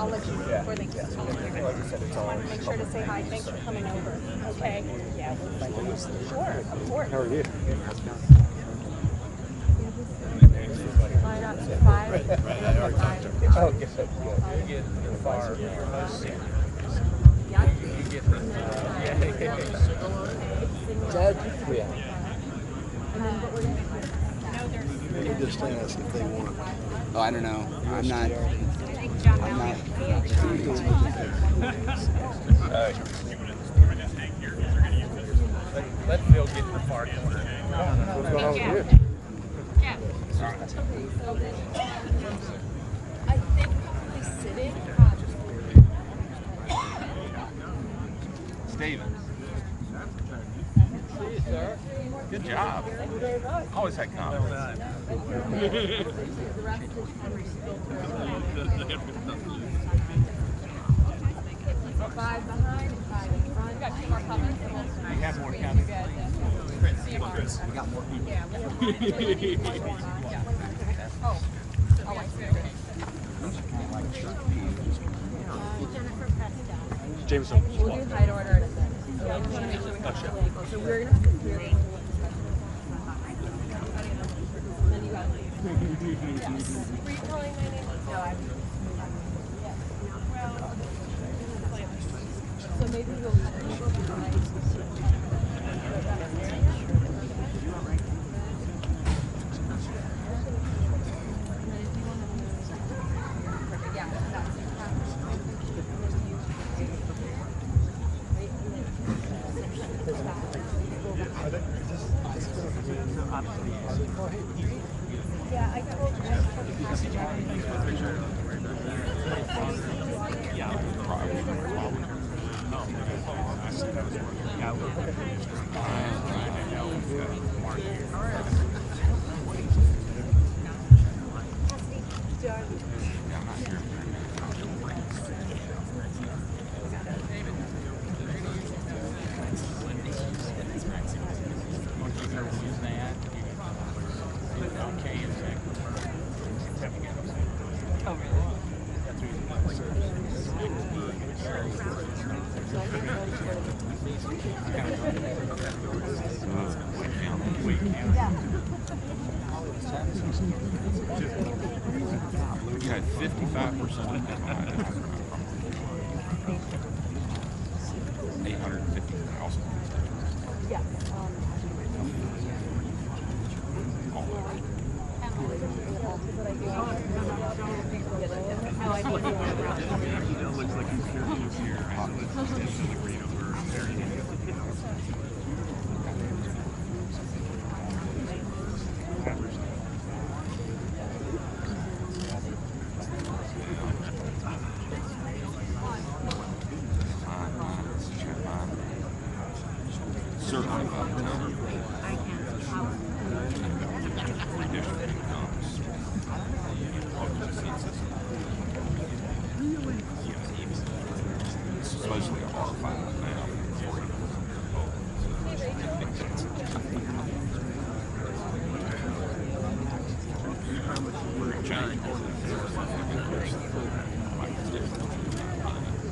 I'll let you before they get home. I make sure to say hi. Thanks for coming over. Okay? Yeah. Sure, of course. How are you? Line up to 5. Right. I already talked to her. Oh, good. You get the far. Yeah. You get the. Dad? Yeah. He just asked if they want. Oh, I don't know. I'm not. Let Phil get in the far corner. What's going on with you? Yeah. I think probably sitting. Steven. Good job. Always had confidence. 5 behind and 5 in front. We got 2 more comments. We have more coming. Chris, We got more people. yeah. Oh, I see. Jameson. We'll do height order in a second. So I just want to make sure we have the label. So we're going to have to clear the then you got to leave. Yes. Were you calling my name? No, I yes. So maybe we'll go behind. Yeah, I told You had 55% of them. 850,000. yeah. Looks like he's here. Certainly by the time redistricting comes, it's supposedly a R5 now. We're going to change.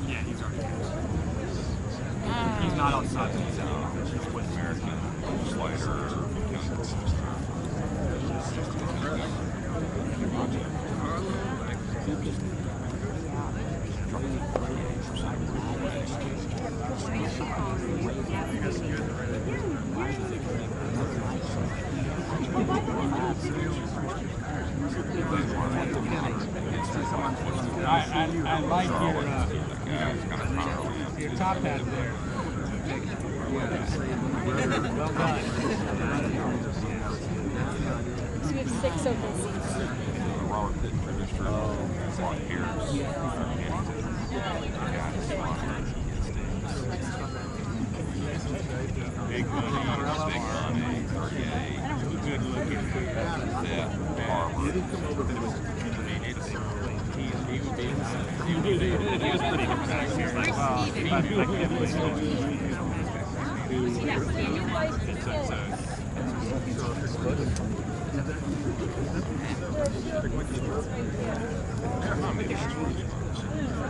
Yeah, he's already. He's not outside the zone. He's with American legislator. I like your top hat there. Well done. So we have 6 open seats. Robert Pitt registered. Mark Harris. Big money, 38. Good looking. Yeah, Harvard. He was pretty good back here.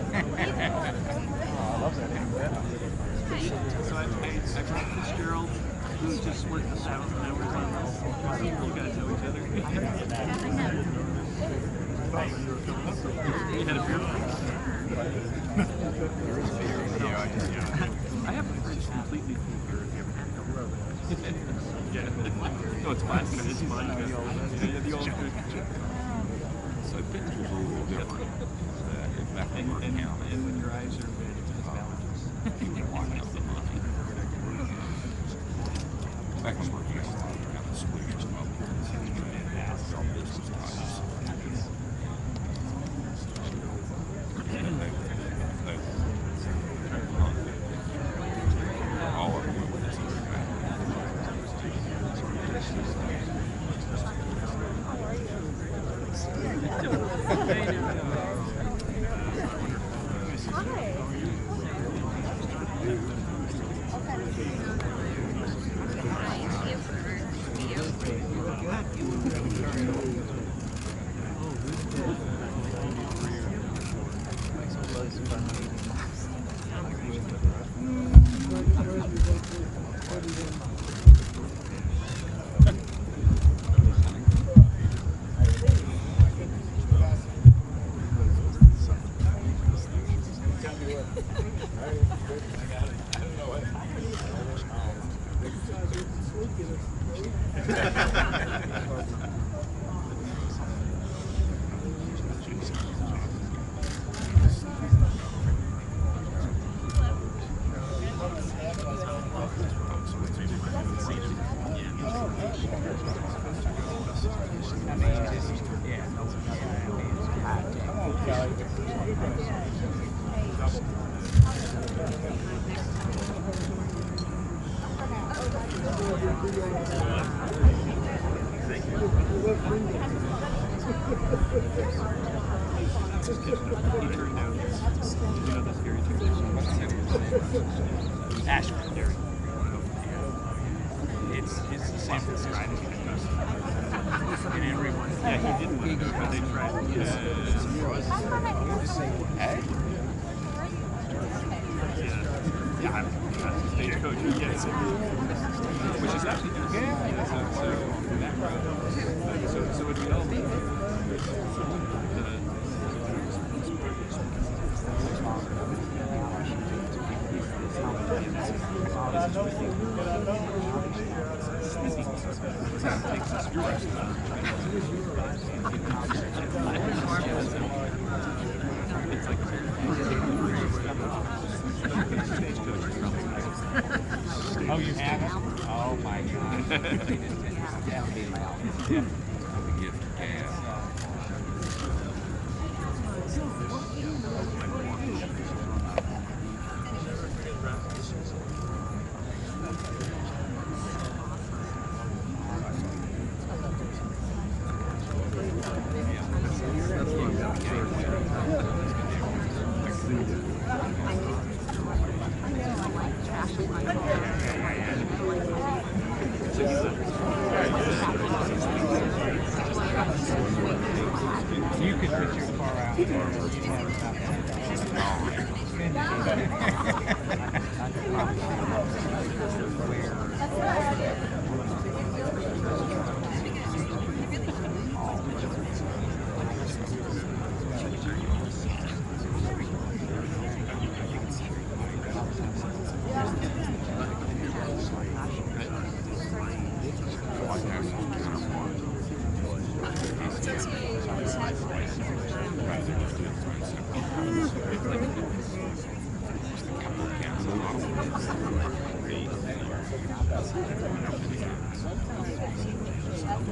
So I brought Fitzgerald, who just worked 1,000 hours on this. You guys know each other. You had a beer fight. I have a fridge completely full of beer. Have you ever had it? Yeah. No, it's vodka. It's vodka. Yeah, the old food. So fitness was a little different. And when your eyes are red, it's allergies. You can walk out the money. Back when we were doing kind of solutions about business types. All of them went to Ashford dairy. It's the same strategy that goes in everyone. Yeah, he didn't want to go, but they tried. Hey? Yeah, I'm stagecoach. Yes. Which is actually good. So would we all be? Oh, you haven't? Oh my God. the gift of gas. You could put your car out there.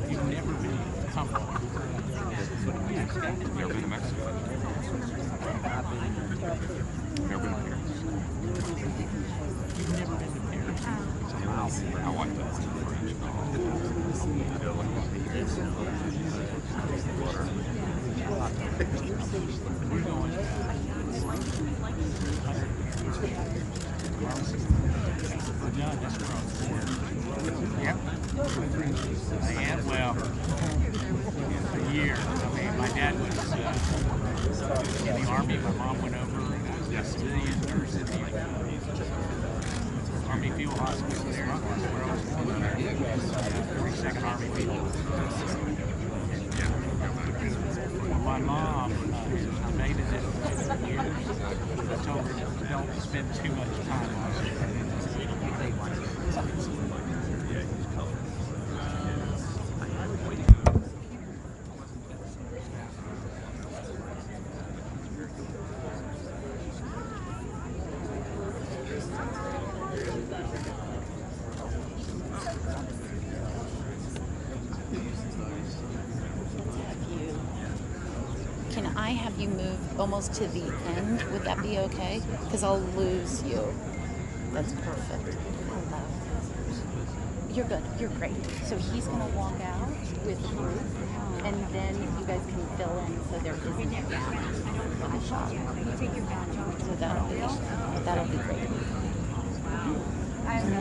You've never been comfortable. Never been to Mexico. Never been to Paris. You've never been to Paris. My wife does French. We're going. John, that's where I was born. Yep. I am. Well, for years. I mean, my dad was in the Army. My mom went over got civilian nurses, Army Field Hospital there. Every second Army Field. My mom made it for years. I told her, don't spend too much time on it. Can I have you move almost to the end? Would that be okay? Because I'll lose you. That's perfect. Hello. You're good. You're great. So he's going to walk out with the group, and then you guys can fill in so there isn't a gap in the shot. So that'll be great. I have no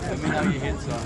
Let me know your hits up.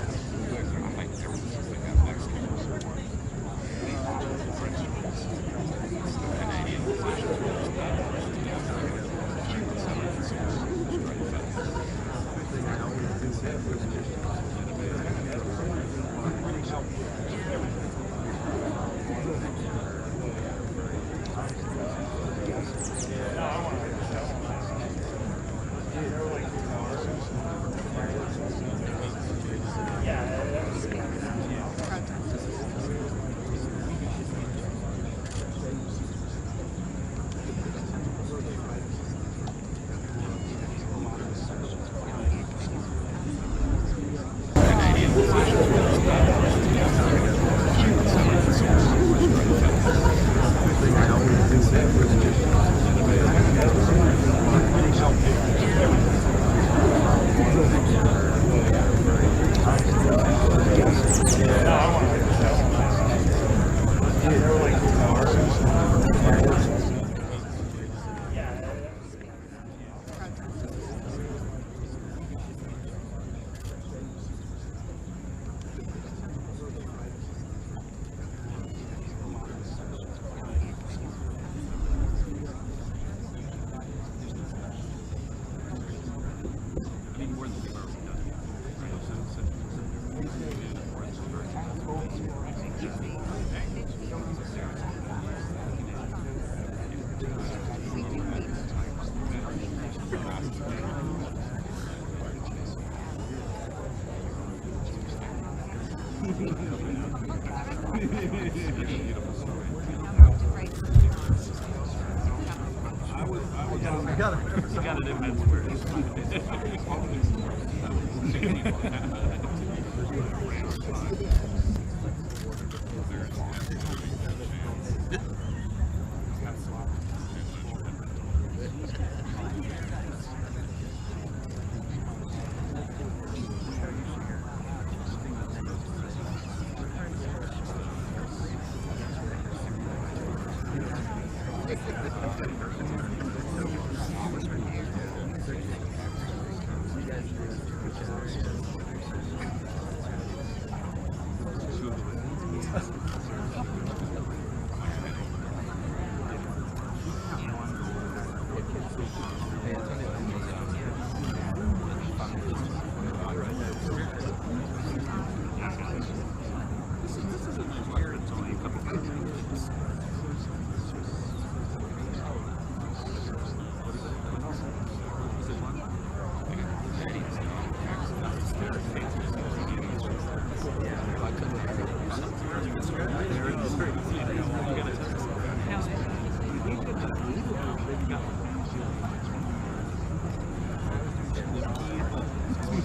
You got it in Pittsburgh.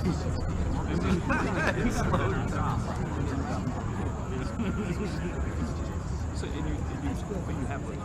So, and you have like.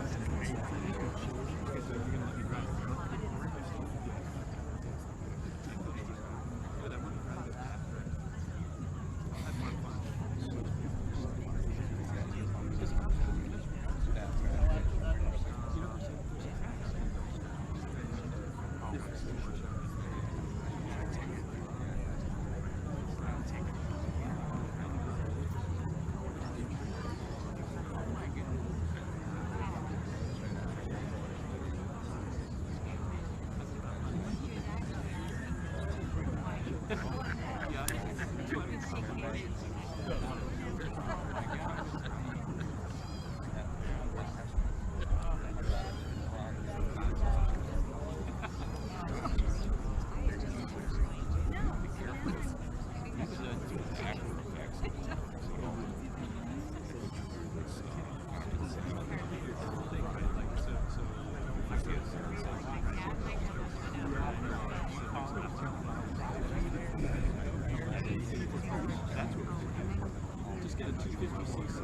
Just get a 250cc.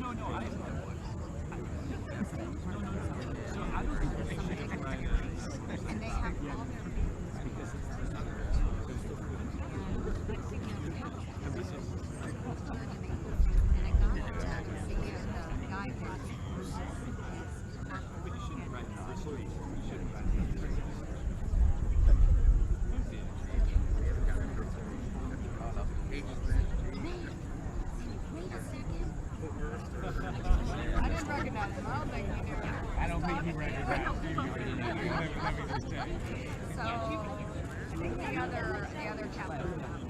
No, I. So I don't think they should ride. And they have all their Because it's I didn't recognize him. I don't think he knew. I don't think he recognized you. Let me just tell you. So I think the other capital policeman.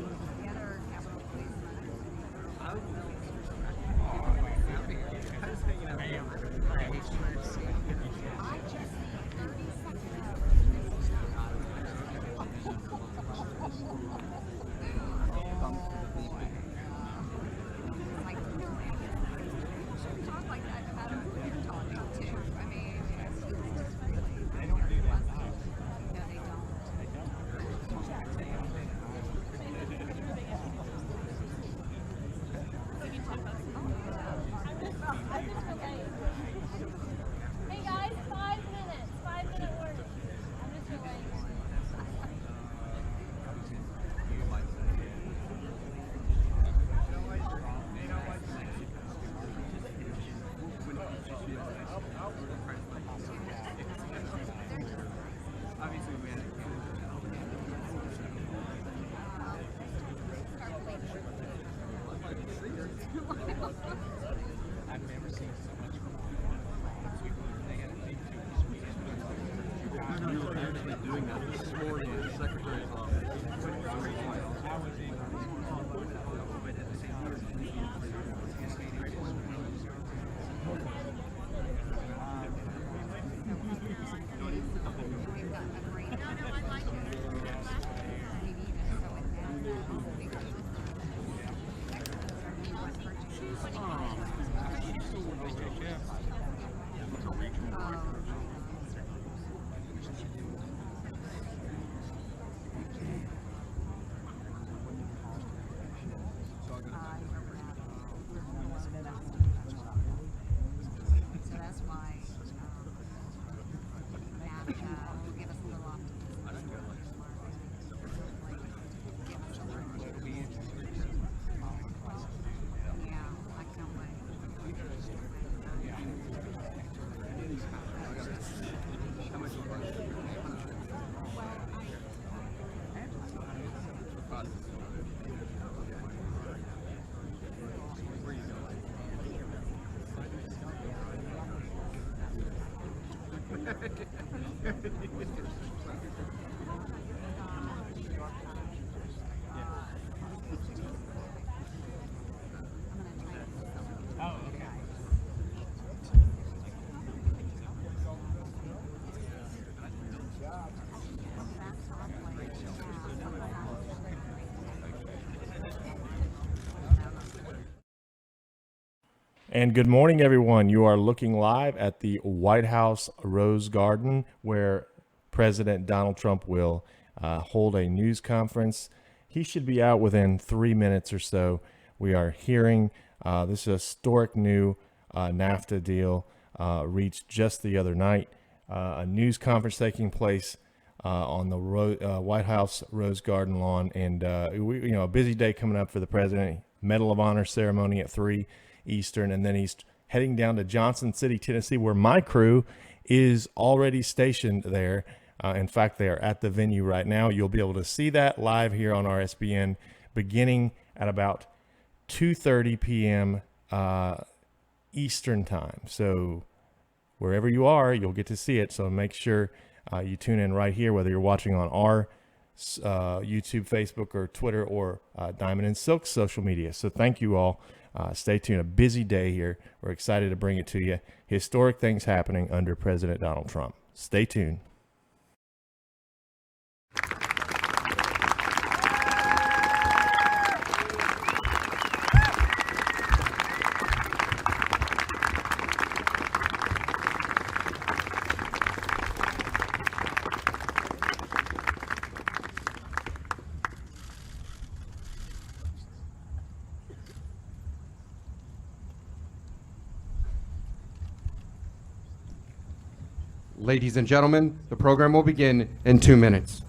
I just see 30 like, talk like that no matter who you're talking to. I mean, They don't do that. no, they don't. Hey guys, 5 minutes. 5-minute warning. I'm just delaying. obviously we had it. I've never seen so much. They had a big We were actually doing that this morning at the Secretary's office. I was in. We've gotten a great. No, I like it. We've even so it now because so that's why NAFTA will give us a little optimism. Yeah, I can't wait. Oh, okay. And good morning, everyone. You are looking live at the White House Rose Garden, where President Donald Trump will hold a news conference. He should be out within 3 minutes or so. We are hearing this historic new NAFTA deal reached just the other night. A news conference taking place on the White House Rose Garden lawn, and a busy day coming up for the president. Medal of Honor ceremony at 3 Eastern, and then he's heading down to Johnson City, Tennessee, where my crew is already stationed there. In fact, they are at the venue right now. You'll be able to see that live here on RSBN beginning at about 2:30 p.m. Eastern time. So wherever you are, you'll get to see it. So make sure you tune in right here, whether you're watching on our YouTube, Facebook, or Twitter, or Diamond and Silk social media. So thank you all. Stay tuned. A busy day here. We're excited to bring it to you. Historic things happening under President Donald Trump. Stay tuned. Ladies and gentlemen, the program will begin in 2 minutes.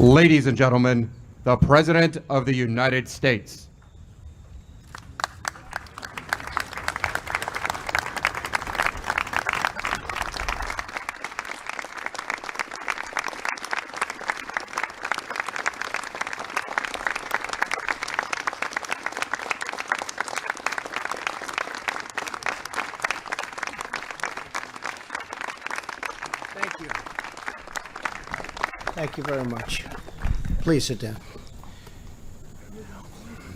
Ladies and gentlemen, the President of the United States. Thank you. Thank you very much. Please sit down.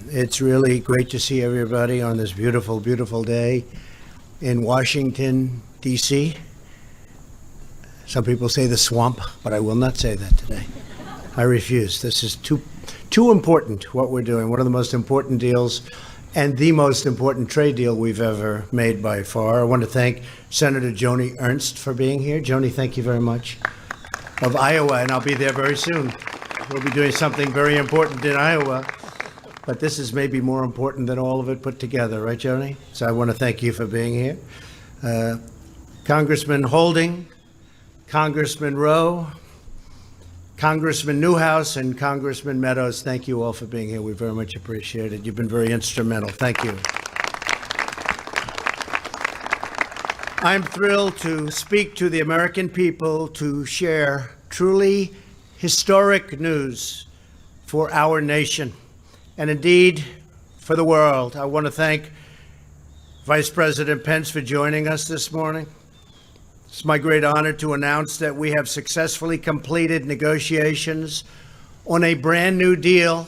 It's really great to see everybody on this beautiful, beautiful day in Washington, D.C. Some people say the swamp, but I will not say that today. I refuse. This is too important, what we're doing. One of the most important deals and the most important trade deal we've ever made by far. I want to thank Senator Joni Ernst for being here. Joni, thank you very much. Of Iowa, and I'll be there very soon. We'll be doing something very important in Iowa, but this is maybe more important than all of it put together, right, Joni? So I want to thank you for being here. Congressman Holding, Congressman Rowe, Congressman Newhouse, and Congressman Meadows, thank you all for being here. We very much appreciate it. You've been very instrumental. Thank you. I'm thrilled to speak to the American people to share truly historic news for our nation and indeed for the world. I want to thank Vice President Pence for joining us this morning. It's my great honor to announce that we have successfully completed negotiations on a brand new deal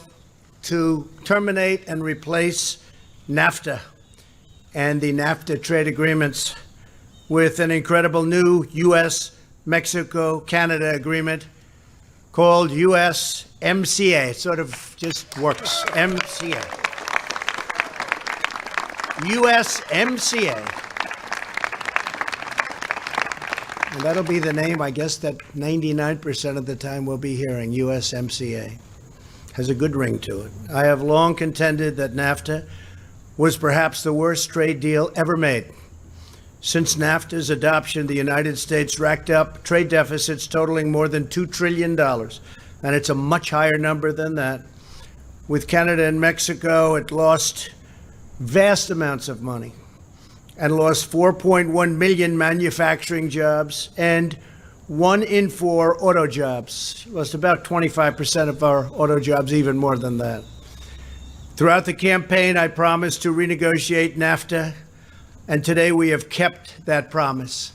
to terminate and replace NAFTA and the NAFTA trade agreements with an incredible new U.S.-Mexico-Canada agreement called USMCA. It sort of just works. MCA. USMCA. And that'll be the name, I guess, that 99% of the time we'll be hearing, USMCA. Has a good ring to it. I have long contended that NAFTA was perhaps the worst trade deal ever made. Since NAFTA's adoption, the United States racked up trade deficits totaling more than $2 trillion, and it's a much higher number than that. With Canada and Mexico, it lost vast amounts of money and lost 4.1 million manufacturing jobs and 1 in 4 auto jobs. Lost about 25% of our auto jobs, even more than that. Throughout the campaign, I promised to renegotiate NAFTA, and today we have kept that promise.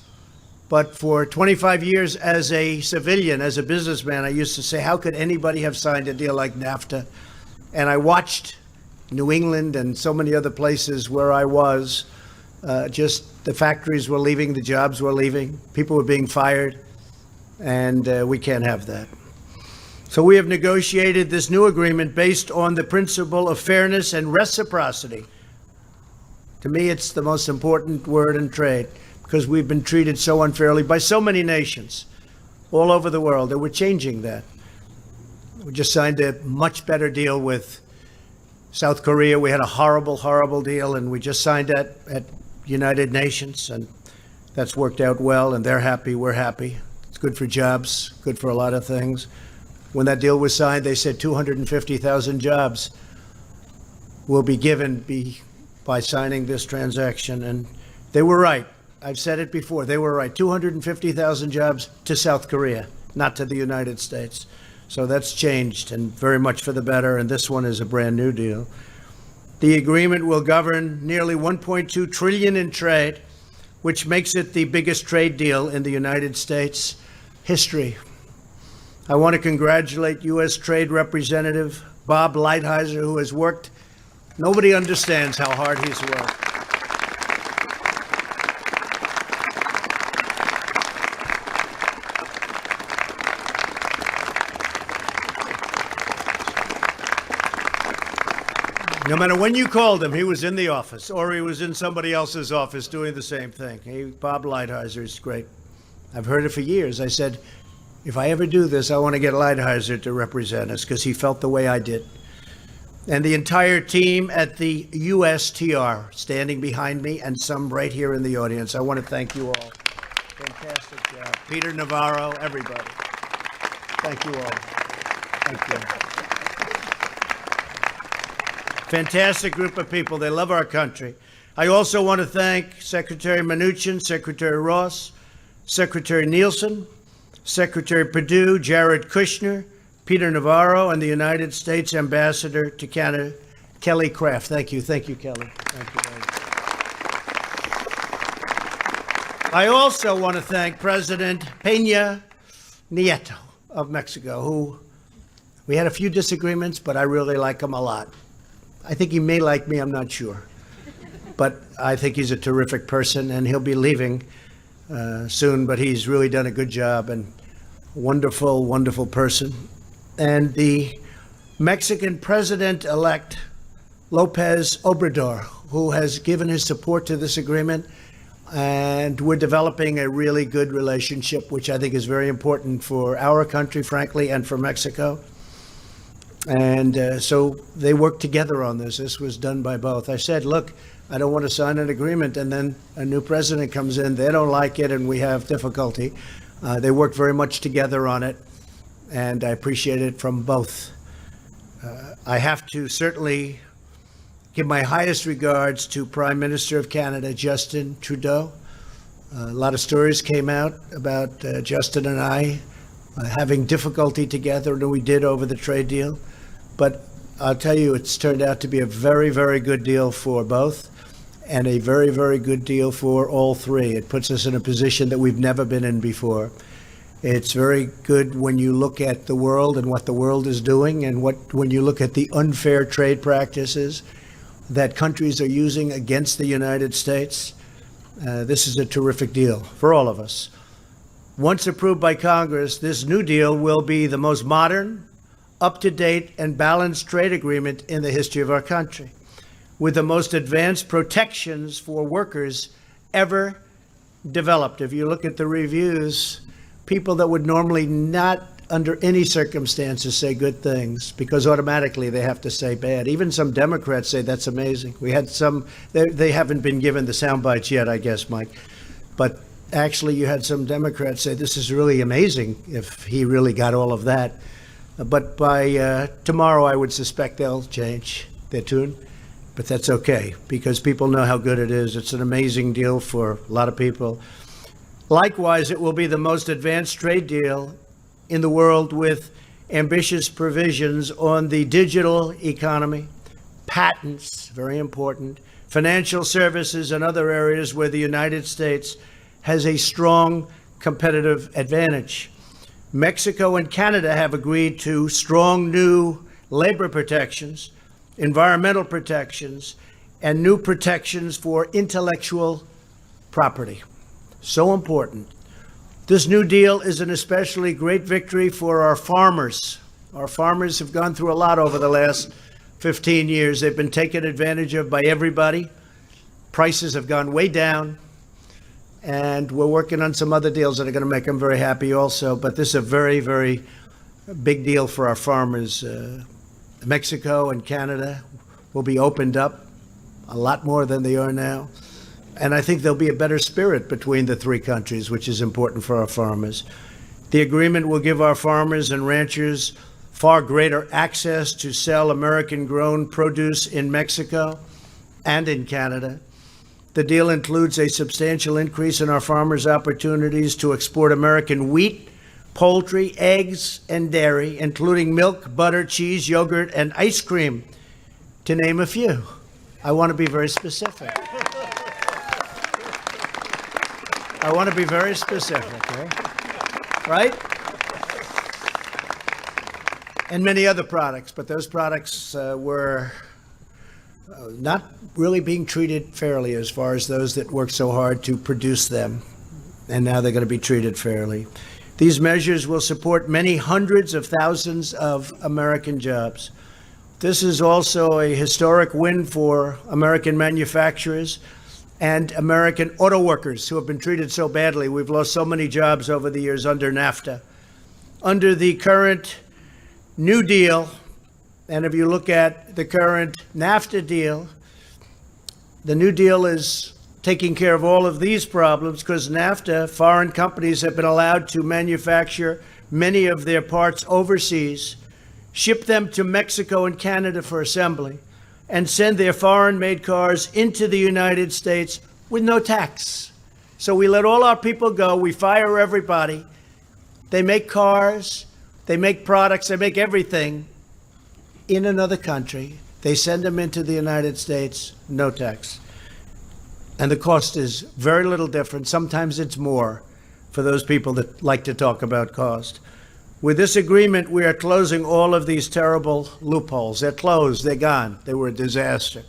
But for 25 years as a civilian, as a businessman, I used to say, how could anybody have signed a deal like NAFTA? And I watched New England and so many other places where I was, just the factories were leaving, the jobs were leaving, people were being fired, and we can't have that. So we have negotiated this new agreement based on the principle of fairness and reciprocity. To me, it's the most important word in trade because we've been treated so unfairly by so many nations all over the world, and we're changing that. We just signed a much better deal with South Korea. We had a horrible, horrible deal, and we just signed that at United Nations, and that's worked out well, and they're happy, we're happy. It's good for jobs, good for a lot of things. When that deal was signed, they said 250,000 jobs will be given by signing this transaction, and they were right. I've said it before, they were right. 250,000 jobs to South Korea, not to the United States. So that's changed, and very much for the better, and this one is a brand new deal. The agreement will govern nearly $1.2 trillion in trade, which makes it the biggest trade deal in the United States history. I want to congratulate U.S. Trade Representative Bob Lighthizer, who has worked. Nobody understands how hard he's worked. No matter when you called him, he was in the office, or he was in somebody else's office doing the same thing. Bob Lighthizer is great. I've heard it for years. I said, if I ever do this, I want to get Lighthizer to represent us, because he felt the way I did. And the entire team at the USTR standing behind me, and some right here in the audience. I want to thank you all. Fantastic job. Peter Navarro, everybody. Thank you all. Thank you. Fantastic group of people. They love our country. I also want to thank Secretary Mnuchin, Secretary Ross, Secretary Nielsen, Secretary Perdue, Jared Kushner, Peter Navarro, and the United States Ambassador to Canada, Kelly Craft. Thank you. Thank you, Kelly. Thank you very much. I also want to thank President Peña Nieto of Mexico, who we had a few disagreements, but I really like him a lot. I think he may like me, I'm not sure. But I think he's a terrific person, and he'll be leaving soon, but he's really done a good job and wonderful, wonderful person. And the Mexican president-elect, Lopez Obrador, who has given his support to this agreement, and we're developing a really good relationship, which I think is very important for our country, frankly, and for Mexico. And so they worked together on this. This was done by both. I said, look, I don't want to sign an agreement, and then a new president comes in. They don't like it, and we have difficulty. They worked very much together on it, and I appreciate it from both. I have to certainly give my highest regards to Prime Minister of Canada, Justin Trudeau. A lot of stories came out about Justin and I having difficulty together, and we did over the trade deal. But I'll tell you, it's turned out to be a very, very good deal for both, and a very, very good deal for all three. It puts us in a position that we've never been in before. It's very good when you look at the world and what the world is doing, and when you look at the unfair trade practices that countries are using against the United States. This is a terrific deal for all of us. Once approved by Congress, this new deal will be the most modern, up-to-date, and balanced trade agreement in the history of our country, with the most advanced protections for workers ever developed. If you look at the reviews, people that would normally not under any circumstances say good things, because automatically they have to say bad. Even some Democrats say that's amazing. We had some, they haven't been given the sound bites yet, I guess, Mike. But actually you had some Democrats say this is really amazing if he really got all of that. But by tomorrow, I would suspect they'll change their tune. But that's okay, because people know how good it is. It's an amazing deal for a lot of people. Likewise, it will be the most advanced trade deal in the world, with ambitious provisions on the digital economy, patents, very important, financial services, and other areas where the United States has a strong competitive advantage. Mexico and Canada have agreed to strong new labor protections, environmental protections, and new protections for intellectual property. So important. This new deal is an especially great victory for our farmers. Our farmers have gone through a lot over the last 15 years. They've been taken advantage of by everybody. Prices have gone way down. And we're working on some other deals that are going to make them very happy also. But this is a very, very big deal for our farmers. Mexico and Canada will be opened up a lot more than they are now. And I think there'll be a better spirit between the three countries, which is important for our farmers. The agreement will give our farmers and ranchers far greater access to sell American-grown produce in Mexico and in Canada. The deal includes a substantial increase in our farmers' opportunities to export American wheat, poultry, eggs, and dairy, including milk, butter, cheese, yogurt, and ice cream, to name a few. I want to be very specific. I want to be very specific, right? And many other products, but those products were not really being treated fairly as far as those that worked so hard to produce them, and now they're going to be treated fairly. These measures will support many hundreds of thousands of American jobs. This is also a historic win for American manufacturers and American auto workers who have been treated so badly. We've lost so many jobs over the years under NAFTA. Under the current New Deal, and if you look at the current NAFTA deal, the New Deal is taking care of all of these problems because NAFTA, foreign companies have been allowed to manufacture many of their parts overseas ship them to Mexico and Canada for assembly, and send their foreign-made cars into the United States with no tax. So we let all our people go. We fire everybody. They make cars. They make products. They make everything in another country. They send them into the United States, no tax. And the cost is very little different. Sometimes it's more for those people that like to talk about cost. With this agreement, we are closing all of these terrible loopholes. They're closed. They're gone. They were a disaster.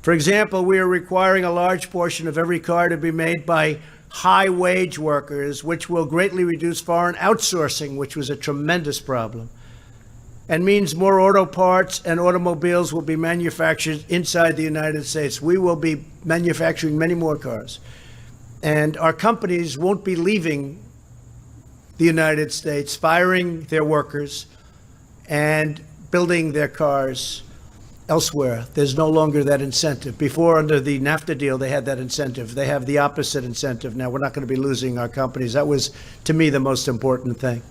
For example, we are requiring a large portion of every car to be made by high-wage workers, which will greatly reduce foreign outsourcing, which was a tremendous problem, and means more auto parts and automobiles will be manufactured inside the United States. We will be manufacturing many more cars. And our companies won't be leaving the United States, firing their workers and building their cars elsewhere. There's no longer that incentive. Before, under the NAFTA deal, they had that incentive. They have the opposite incentive now. We're not going to be losing our companies. That was, to me, the most important thing.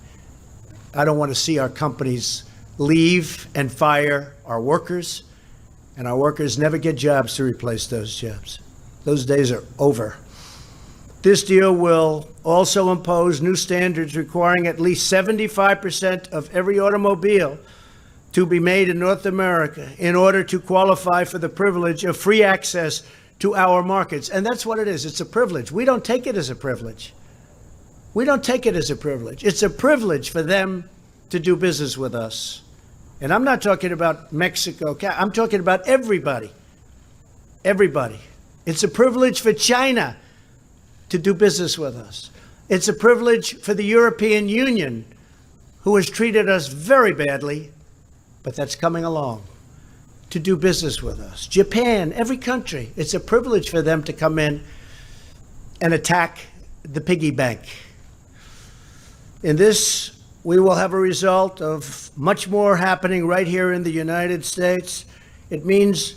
I don't want to see our companies leave and fire our workers, and our workers never get jobs to replace those jobs. Those days are over. This deal will also impose new standards requiring at least 75% of every automobile to be made in North America in order to qualify for the privilege of free access to our markets. And that's what it is. It's a privilege. We don't take it as a privilege. We don't take it as a privilege. It's a privilege for them to do business with us. And I'm not talking about Mexico. I'm talking about everybody. Everybody. It's a privilege for China to do business with us. It's a privilege for the European Union, who has treated us very badly, but that's coming along, to do business with us. Japan, every country. It's a privilege for them to come in and attack the piggy bank. In this, we will have a result of much more happening right here in the United States. It means,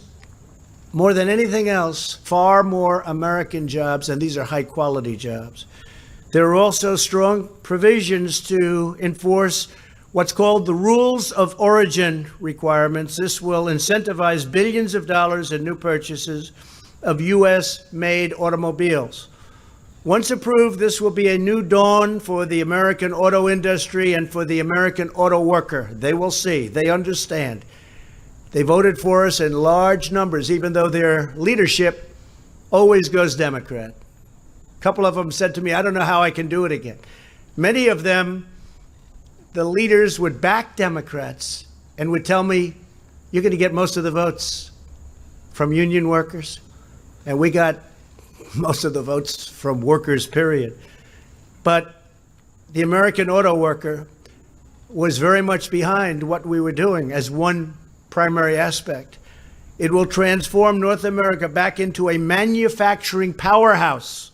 more than anything else, far more American jobs, and these are high-quality jobs. There are also strong provisions to enforce what's called the rules of origin requirements. This will incentivize billions of dollars in new purchases of U.S.-made automobiles. Once approved, this will be a new dawn for the American auto industry and for the American auto worker. They will see. They understand. They voted for us in large numbers, even though their leadership always goes Democrat. A couple of them said to me, I don't know how I can do it again. Many of them, the leaders would back Democrats and would tell me, you're going to get most of the votes from union workers. And we got most of the votes from workers, period. But the American auto worker was very much behind what we were doing as one primary aspect. It will transform North America back into a manufacturing powerhouse.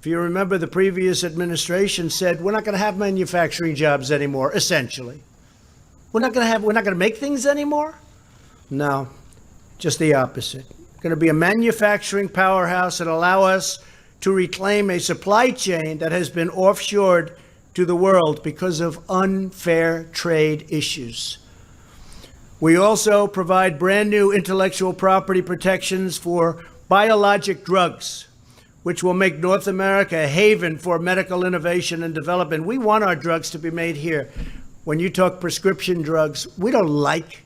If you remember, the previous administration said, we're not going to have manufacturing jobs anymore, essentially. We're not going to make things anymore? No, just the opposite. Going to be a manufacturing powerhouse and allow us to reclaim a supply chain that has been offshored to the world because of unfair trade issues. We also provide brand new intellectual property protections for biologic drugs, which will make North America a haven for medical innovation and development. We want our drugs to be made here. When you talk prescription drugs, we don't like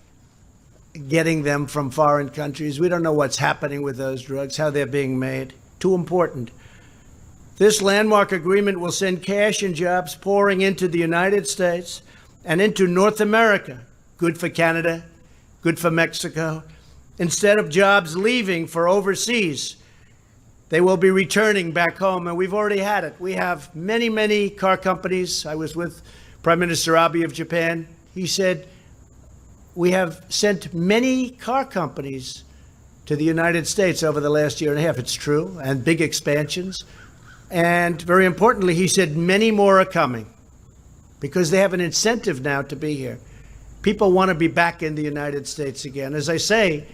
getting them from foreign countries. We don't know what's happening with those drugs, how they're being made. Too important. This landmark agreement will send cash and jobs pouring into the United States and into North America. Good for Canada, good for Mexico. Instead of jobs leaving for overseas, they will be returning back home, and we've already had it. We have many, many car companies. I was with Prime Minister Abe of Japan. He said, we have sent many car companies to the United States over the last year and a half. It's true, and big expansions. And very importantly, he said many more are coming because they have an incentive now to be here. People want to be back in the United States again. As I say,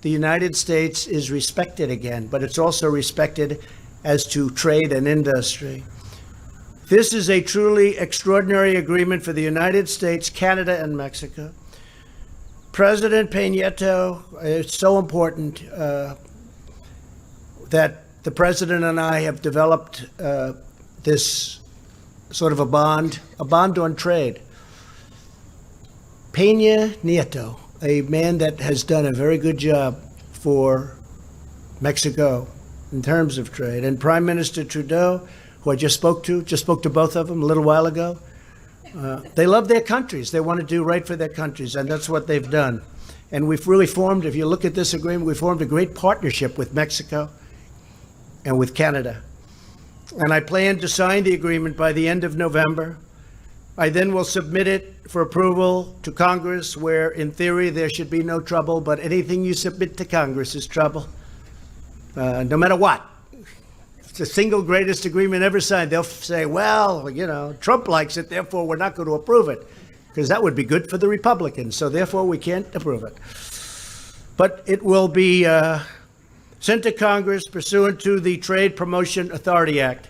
the United States is respected again, but it's also respected as to trade and industry. This is a truly extraordinary agreement for the United States, Canada, and Mexico. President Peña, it's so important that the president and I have developed this sort of a bond on trade. Peña Nieto, a man that has done a very good job for Mexico in terms of trade, and Prime Minister Trudeau, who I just spoke to both of them a little while ago. They love their countries. They want to do right for their countries, and that's what they've done. And we've really formed, if you look at this agreement, we formed a great partnership with Mexico and with Canada. And I plan to sign the agreement by the end of November. I then will submit it for approval to Congress, where in theory there should be no trouble, but anything you submit to Congress is trouble, no matter what. It's the single greatest agreement ever signed. They'll say, well, you know, Trump likes it, therefore we're not going to approve it, because that would be good for the Republicans, so therefore we can't approve it. But it will be sent to Congress pursuant to the Trade Promotion Authority Act.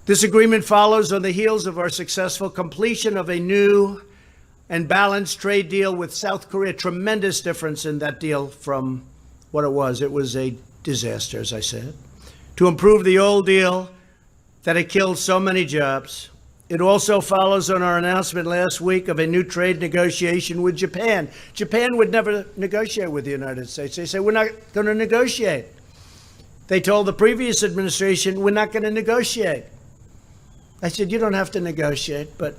This agreement follows on the heels of our successful completion of a new and balanced trade deal with South Korea. Tremendous difference in that deal from what it was. It was a disaster, as I said. To improve the old deal that had killed so many jobs. It also follows on our announcement last week of a new trade negotiation with Japan. Japan would never negotiate with the United States. They say, we're not going to negotiate. They told the previous administration, we're not going to negotiate. I said, you don't have to negotiate, but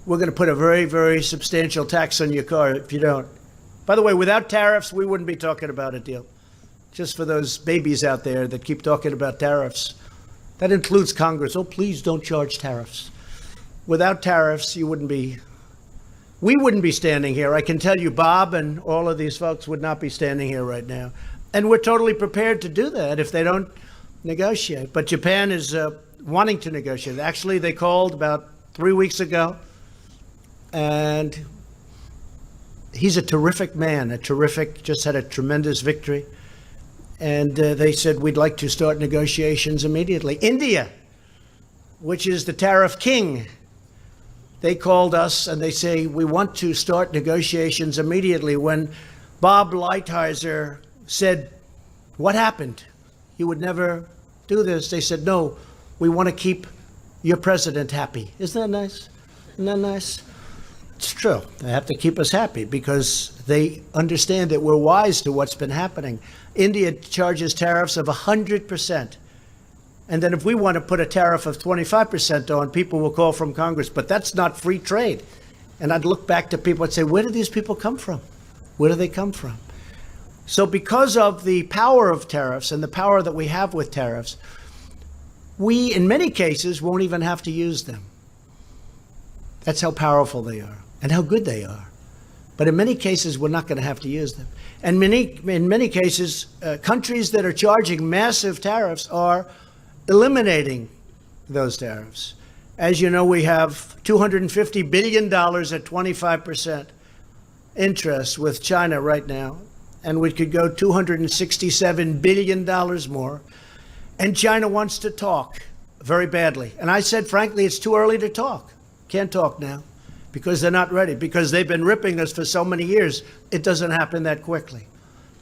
we're going to put a very, very substantial tax on your car if you don't. By the way, without tariffs, we wouldn't be talking about a deal. Just for those babies out there that keep talking about tariffs. That includes Congress. Oh, please don't charge tariffs. Without tariffs, we wouldn't be standing here. I can tell you, Bob and all of these folks would not be standing here right now. And we're totally prepared to do that if they don't negotiate. But Japan is wanting to negotiate. Actually, they called about 3 weeks ago, and he's a terrific man, just had a tremendous victory. And they said, we'd like to start negotiations immediately. India, which is the tariff king, they called us and they say, we want to start negotiations immediately. When Bob Lighthizer said, what happened? You would never do this. They said, no, we want to keep your president happy. Isn't that nice? Isn't that nice? It's true. They have to keep us happy because they understand that we're wise to what's been happening. India charges tariffs of 100%. And then if we want to put a tariff of 25% on, people will call from Congress. But that's not free trade. And I'd look back to people and say, where do these people come from? Where do they come from? So because of the power of tariffs and the power that we have with tariffs, we, in many cases, won't even have to use them. That's how powerful they are and how good they are. But in many cases, we're not going to have to use them. And in many cases, countries that are charging massive tariffs are eliminating those tariffs. As you know, we have $250 billion at 25% interest with China right now. And we could go $267 billion more. And China wants to talk very badly. And I said, frankly, it's too early to talk. Can't talk now because they're not ready, because they've been ripping us for so many years. It doesn't happen that quickly.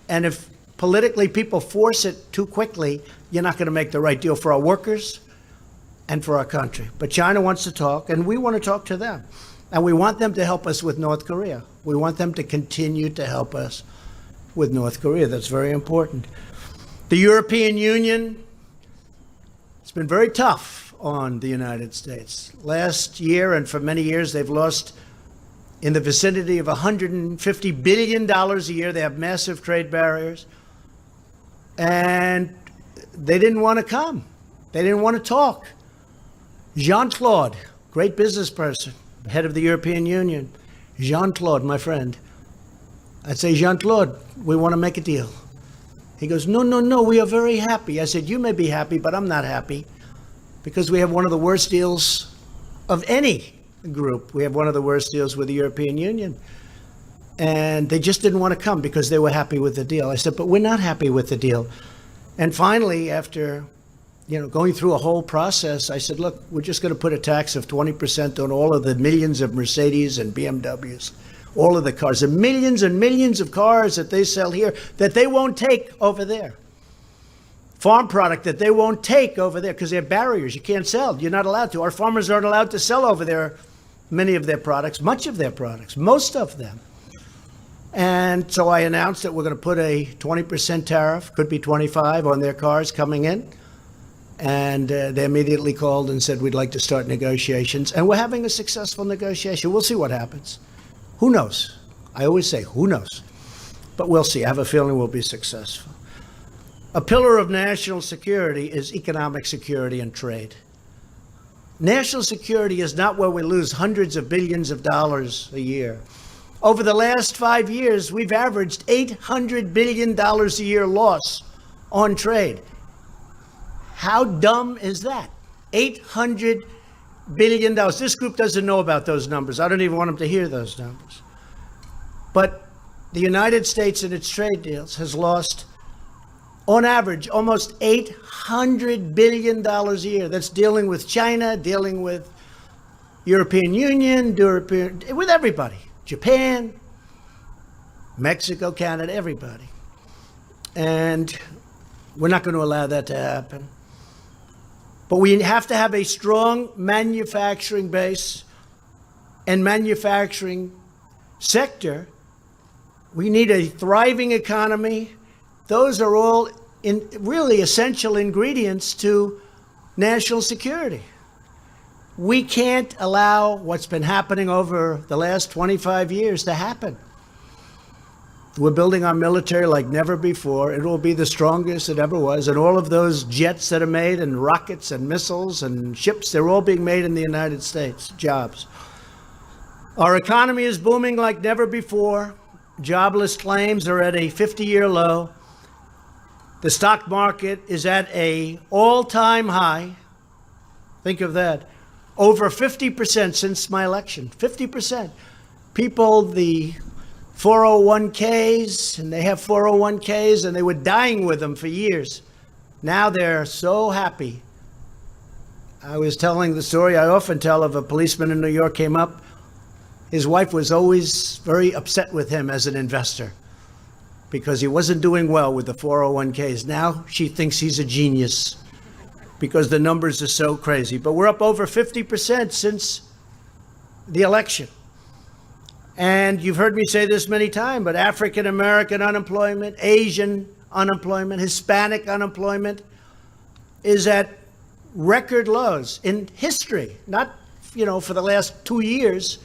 And if politically people force it too quickly, you're not going to make the right deal for our workers and for our country. But China wants to talk, and we want to talk to them. And we want them to help us with North Korea. We want them to continue to help us with North Korea. That's very important. The European Union, it's been very tough on the United States. Last year and for many years, they've lost in the vicinity of $150 billion a year. They have massive trade barriers. And they didn't want to come. They didn't want to talk. Jean-Claude, great business person, head of the European Union. Jean-Claude, my friend. I'd say, Jean-Claude, we want to make a deal. He goes, no, we are very happy. I said, you may be happy, but I'm not happy because we have one of the worst deals of any group. We have one of the worst deals with the European Union. And they just didn't want to come because they were happy with the deal. I said, but we're not happy with the deal. And finally, after going through a whole process, I said, look, we're just going to put a tax of 20% on all of the millions of Mercedes and BMWs. All of the cars, the millions and millions of cars that they sell here that they won't take over there. Farm product that they won't take over there because there are barriers. You can't sell. You're not allowed to. Our farmers aren't allowed to sell over there many of their products, much of their products, most of them. And so I announced that we're going to put a 20% tariff, could be 25, on their cars coming in. And they immediately called and said, we'd like to start negotiations. And we're having a successful negotiation. We'll see what happens. Who knows? I always say, who knows? But we'll see. I have a feeling we'll be successful. A pillar of national security is economic security and trade. National security is not where we lose hundreds of billions of dollars a year. Over the last 5 years, we've averaged $800 billion a year loss on trade. How dumb is that? $800 billion. This group doesn't know about those numbers. I don't even want them to hear those numbers. But the United States in its trade deals has lost, on average, almost $800 billion a year. That's dealing with China, dealing with European Union, with everybody. Japan, Mexico, Canada, everybody. And we're not going to allow that to happen. But we have to have a strong manufacturing base and manufacturing sector. We need a thriving economy. Those are all really essential ingredients to national security. We can't allow what's been happening over the last 25 years to happen. We're building our military like never before. It will be the strongest it ever was. And all of those jets that are made, and rockets and missiles and ships, they're all being made in the United States, jobs. Our economy is booming like never before. Jobless claims are at a 50-year low. The stock market is at an all-time high. Think of that. Over 50% since my election. 50%. People, the 401ks, and they have 401ks, and they were dying with them for years. Now they're so happy. I was telling the story I often tell of a policeman in New York came up. His wife was always very upset with him as an investor because he wasn't doing well with the 401ks. Now she thinks he's a genius because the numbers are so crazy. But we're up over 50% since the election. And you've heard me say this many times, but African American unemployment, Asian unemployment, Hispanic unemployment is at record lows in history, not, for the last 2 years.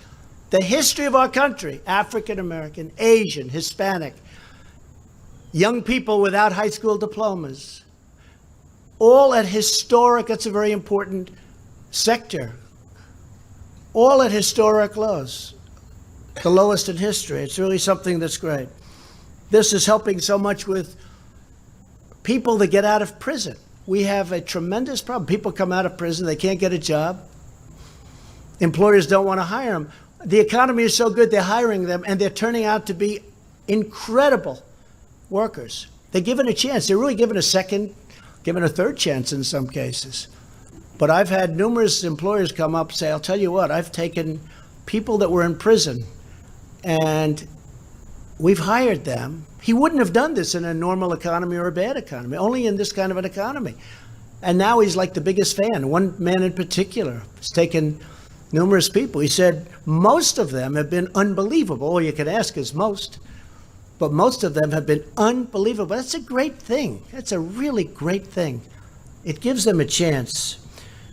The history of our country, African American, Asian, Hispanic, young people without high school diplomas, all at historic, that's a very important sector, all at historic lows, the lowest in history. It's really something that's great. This is helping so much with people that get out of prison. We have a tremendous problem. People come out of prison, they can't get a job. Employers don't want to hire them. The economy is so good, they're hiring them, and they're turning out to be incredible workers. They're given a chance. They're really given a second, given a third chance in some cases. But I've had numerous employers come up and say, I'll tell you what, I've taken people that were in prison, and we've hired them. He wouldn't have done this in a normal economy or a bad economy, only in this kind of an economy. And now he's like the biggest fan. One man in particular has taken numerous people. He said most of them have been unbelievable. All you can ask is most. But most of them have been unbelievable. That's a great thing. That's a really great thing. It gives them a chance.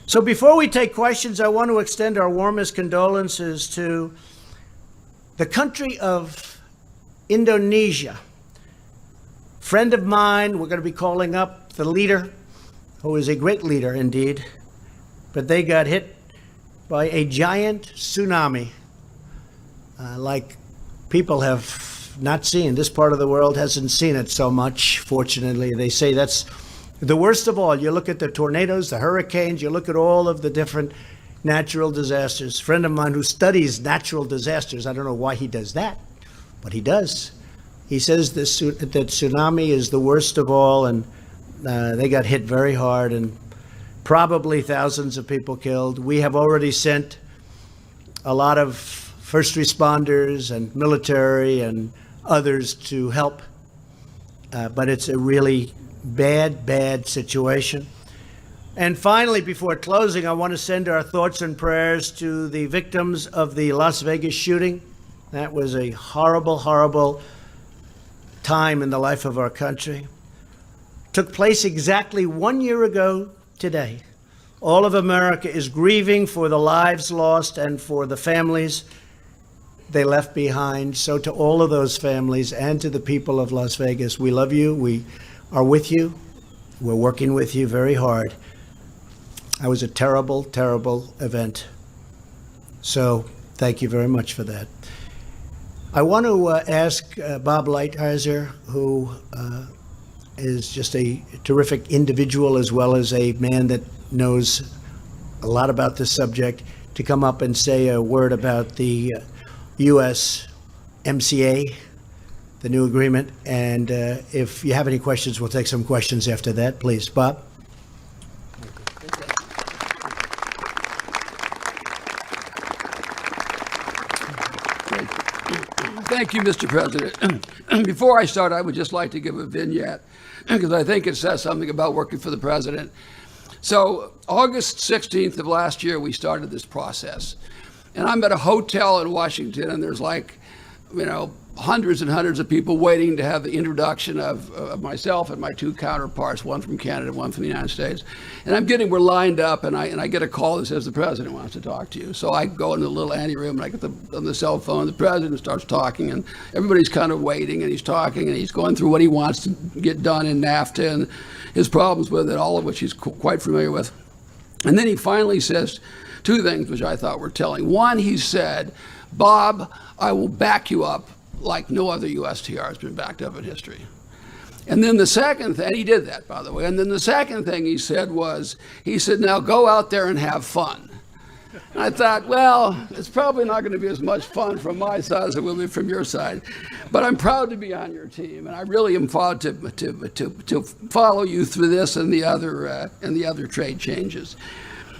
So before we take questions, I want to extend our warmest condolences to the country of Indonesia. Friend of mine, we're going to be calling up the leader, who is a great leader indeed, but they got hit by a giant tsunami, like people have not seen. This part of the world hasn't seen it so much, fortunately. They say that's the worst of all. You look at the tornadoes, the hurricanes, you look at all of the different natural disasters. A friend of mine who studies natural disasters, I don't know why he does that, but he does. He says that tsunami is the worst of all, and they got hit very hard, and probably thousands of people killed. We have already sent a lot of first responders and military and others to help. But it's a really bad situation. And finally, before closing, I want to send our thoughts and prayers to the victims of the Las Vegas shooting. That was a horrible, horrible time in the life of our country. Took place exactly 1 year ago today. All of America is grieving for the lives lost and for the families they left behind. So to all of those families and to the people of Las Vegas, we love you. We are with you. We're working with you very hard. That was a terrible, terrible event. So thank you very much for that. I want to ask Bob Lighthizer, who is just a terrific individual as well as a man that knows a lot about this subject, to come up and say a word about the USMCA, the new agreement. And if you have any questions, we'll take some questions after that. Please, Bob. Thank you, Mr. President. Before I start, I would just like to give a vignette because I think it says something about working for the president. So August 16th of last year, we started this process. And I'm at a hotel in Washington, and there's like, hundreds and hundreds of people waiting to have the introduction of myself and my two counterparts, one from Canada, one from the United States. And we're lined up, and I get a call that says the president wants to talk to you. So I go in the little anteroom, and I get on the cell phone. The president starts talking, and everybody's kind of waiting, and he's talking, and he's going through what he wants to get done in NAFTA and his problems with it, all of which he's quite familiar with. And then he finally says two things which I thought were telling. One, he said, "Bob, I will back you up like no other USTR has been backed up in history." And then the second thing, he did that, by the way, and then the second thing he said, "Now go out there and have fun." And I thought, well, it's probably not going to be as much fun from my side as it will be from your side, but I'm proud to be on your team, and I really am proud to follow you through this and the other trade changes.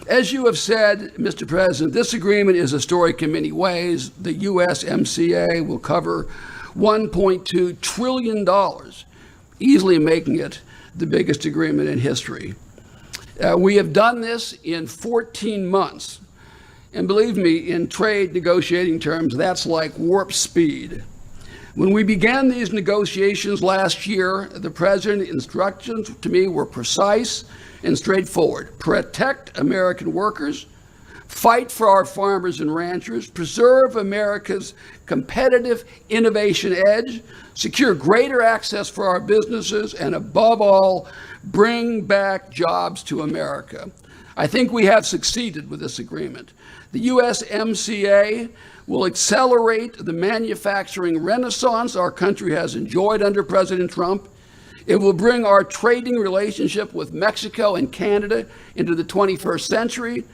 As you have said, Mr. President, this agreement is historic in many ways. The USMCA will cover $1.2 trillion, easily making it the biggest agreement in history. We have done this in 14 months. And believe me, in trade negotiating terms, that's like warp speed. When we began these negotiations last year, the President's instructions to me were precise and straightforward. Protect American workers, fight for our farmers and ranchers, preserve America's competitive innovation edge, secure greater access for our businesses, and above all, bring back jobs to America. I think we have succeeded with this agreement. The USMCA will accelerate the manufacturing renaissance our country has enjoyed under President Trump. It will bring our trading relationship with Mexico and Canada into the 21st century,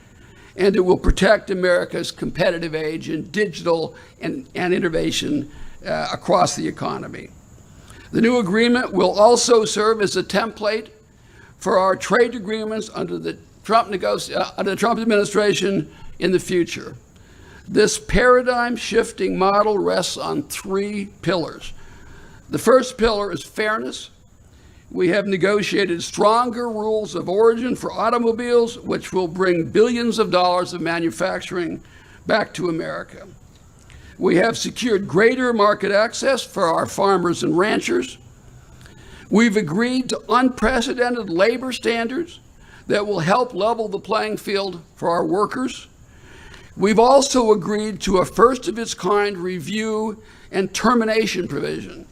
and it will protect America's competitive edge in digital and innovation across the economy. The new agreement will also serve as a template for our trade agreements under the Trump administration in the future. This paradigm-shifting model rests on three pillars. The first pillar is fairness. We have negotiated stronger rules of origin for automobiles, which will bring billions of dollars of manufacturing back to America. We have secured greater market access for our farmers and ranchers. We've agreed to unprecedented labor standards that will help level the playing field for our workers. We've also agreed to a first-of-its-kind review and termination provision,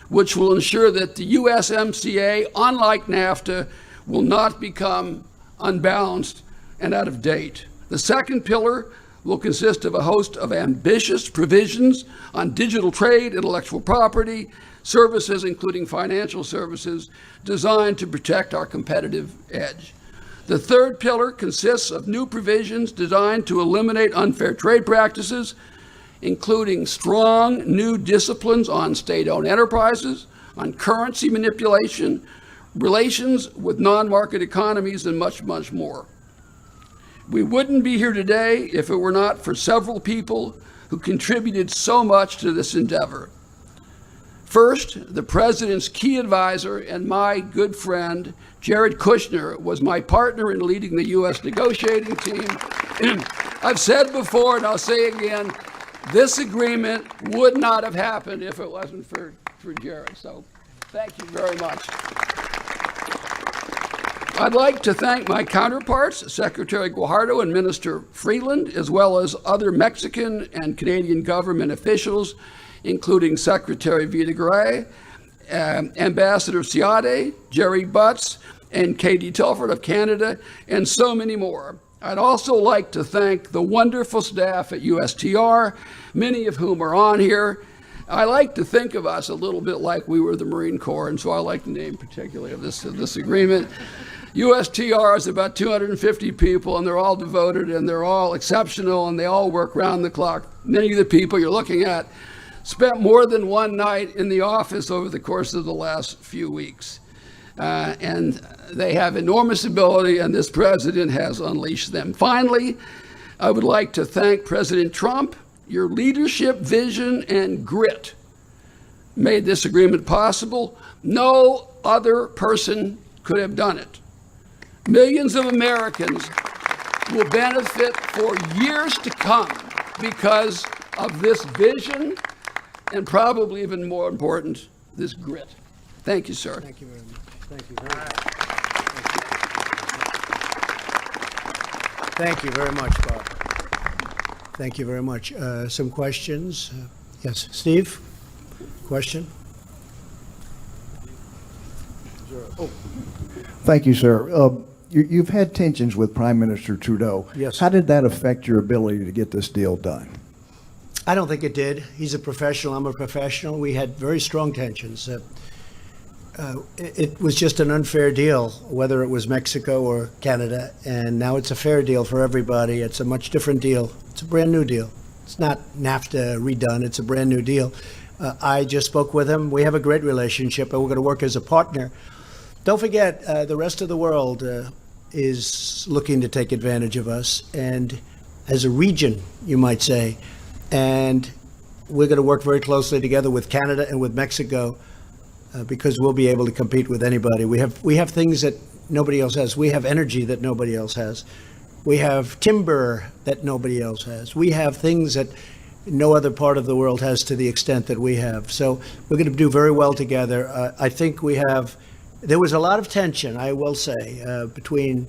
which will ensure that the USMCA, unlike NAFTA, will not become unbalanced and out of date. The second pillar will consist of a host of ambitious provisions on digital trade, intellectual property, services, including financial services, designed to protect our competitive edge. The third pillar consists of new provisions designed to eliminate unfair trade practices, including strong new disciplines on state-owned enterprises, on currency manipulation, relations with non-market economies, and much, much more. We wouldn't be here today if it were not for several people who contributed so much to this endeavor. First, the president's key advisor and my good friend, Jared Kushner, was my partner in leading the U.S. negotiating team. I've said before, and I'll say again, this agreement would not have happened if it wasn't for Jared. So thank you very much. I'd like to thank my counterparts, Secretary Guajardo and Minister Freeland, as well as other Mexican and Canadian government officials, including Secretary Vidagrey, Ambassador Seade, Jerry Butts, and Katie Telford of Canada, and so many more. I'd also like to thank the wonderful staff at USTR, many of whom are on here. I like to think of us a little bit like we were the Marine Corps, and so I like the name particularly of this agreement. USTR is about 250 people, and they're all devoted, and they're all exceptional, and they all work round the clock. Many of the people you're looking at spent more than one night in the office over the course of the last few weeks. And they have enormous ability, and this president has unleashed them. Finally, I would like to thank President Trump. Your leadership, vision, and grit made this agreement possible. No other person could have done it. Millions of Americans will benefit for years to come because of this vision, and probably even more important, this grit. Thank you, sir. Thank you very much. Thank you very much. Thank you very much, Bob. Thank you very much. Some questions? Yes, Steve? Question? Thank you, sir. You've had tensions with Prime Minister Trudeau. Yes. How did that affect your ability to get this deal done? I don't think it did. He's a professional. I'm a professional. We had very strong tensions. It was just an unfair deal, whether it was Mexico or Canada, and now it's a fair deal for everybody. It's a much different deal. It's a brand new deal. It's not NAFTA redone. It's a brand new deal. I just spoke with him. We have a great relationship, and we're going to work as a partner. Don't forget, the rest of the world is looking to take advantage of us, and as a region, you might say, and we're going to work very closely together with Canada and with Mexico because we'll be able to compete with anybody. We have things that nobody else has. We have energy that nobody else has. We have timber that nobody else has. We have things that no other part of the world has to the extent that we have. So we're going to do very well together. I think there was a lot of tension, I will say, between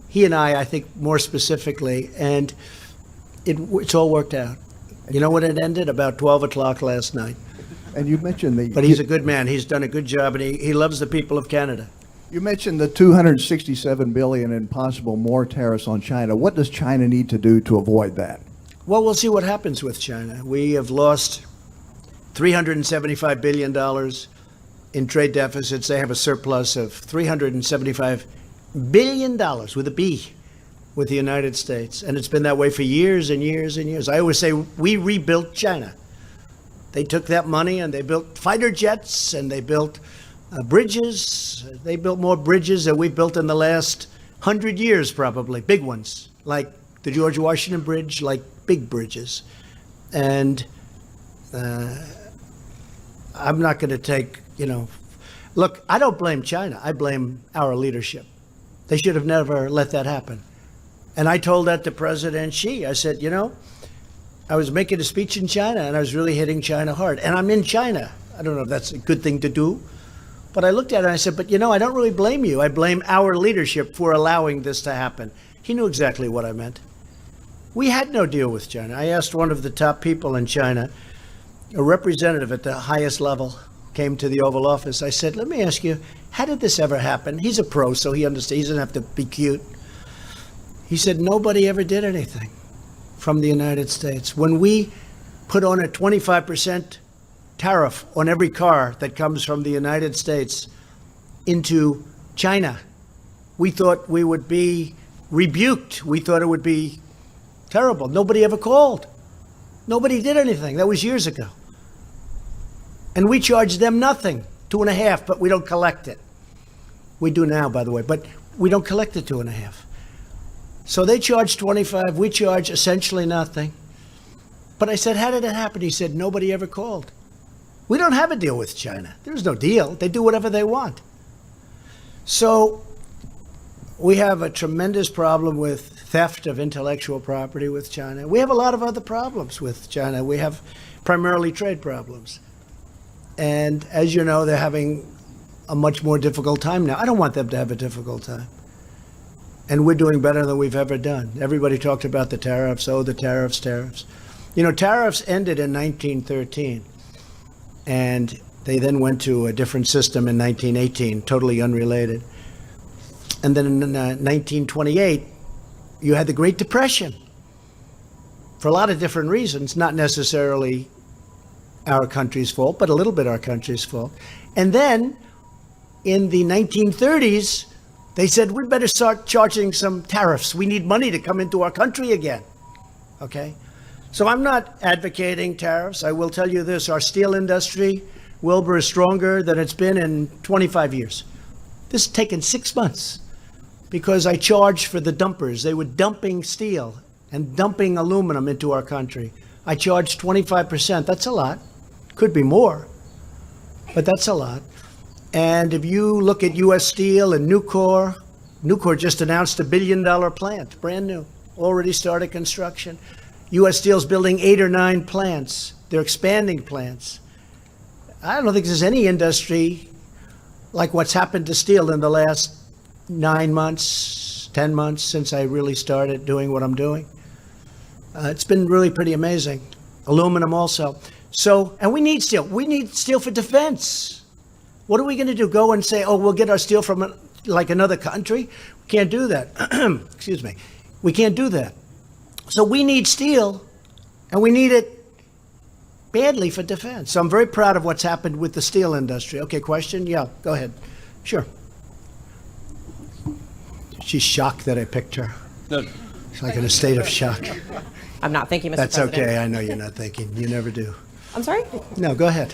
he and I think more specifically, and it's all worked out. You know when it ended? About 12 o'clock last night. And you mentioned But he's a good man. He's done a good job, and he loves the people of Canada. You mentioned the $267 billion and possible more tariffs on China. What does China need to do to avoid that? Well, we'll see what happens with China. We have lost $375 billion in trade deficits. They have a surplus of $375 billion with a B with the United States. And it's been that way for years and years and years. I always say we rebuilt China. They took that money and they built fighter jets and they built bridges. They built more bridges than we've built in the last 100 years, probably. Big ones, like the George Washington Bridge, like big bridges. And I'm not going to take, look, I don't blame China. I blame our leadership. They should have never let that happen. And I told that to President Xi. I said, I was making a speech in China, and I was really hitting China hard. And I'm in China. I don't know if that's a good thing to do. But I looked at it and I said, but I don't really blame you. I blame our leadership for allowing this to happen. He knew exactly what I meant. We had no deal with China. I asked one of the top people in China, a representative at the highest level, came to the Oval Office. I said, let me ask you, how did this ever happen? He's a pro, so he understands. He doesn't have to be cute. He said, nobody ever did anything from the United States. When we put on a 25% tariff on every car that comes from the United States into China, we thought we would be rebuked. We thought it would be terrible. Nobody ever called. Nobody did anything. That was years ago. And we charged them nothing, 2.5%, but we don't collect it. We do now, by the way, but we don't collect the 2.5%. So they charge 25, we charge essentially nothing. But I said, how did it happen? He said, nobody ever called. We don't have a deal with China. There's no deal. They do whatever they want. So we have a tremendous problem with theft of intellectual property with China. We have a lot of other problems with China. We have primarily trade problems. And as you know, they're having a much more difficult time now. I don't want them to have a difficult time. And we're doing better than we've ever done. Everybody talked about the tariffs. Oh, the tariffs, tariffs. You know, tariffs ended in 1913. And they then went to a different system in 1918, totally unrelated. And then in 1928, you had the Great Depression for a lot of different reasons, not necessarily our country's fault, but a little bit our country's fault. And then in the 1930s, they said, we better start charging some tariffs. We need money to come into our country again. Okay? So I'm not advocating tariffs. I will tell you this, our steel industry, Wilbur, is stronger than it's been in 25 years. This has taken 6 months because I charged for the dumpers. They were dumping steel and dumping aluminum into our country. I charged 25%. That's a lot. Could be more, but that's a lot. And if you look at U.S. Steel and Nucor just announced $1 billion plant, brand new, already started construction. U.S. Steel's building 8 or 9 plants. They're expanding plants. I don't think there's any industry like what's happened to steel in the last 9 months, 10 months since I really started doing what I'm doing. It's been really pretty amazing. Aluminum also. So, and we need steel. We need steel for defense. What are we going to do? Go and say, oh, we'll get our steel from like another country? We can't do that. Excuse me. We can't do that. So we need steel, and we need it badly for defense. So I'm very proud of what's happened with the steel industry. Okay, question? Yeah, go ahead. Sure. She's shocked that I picked her. She's like in a state of shock. I'm not thinking, Mr. That's President. okay. I know you're not thinking. You never do. I'm sorry? No, go ahead.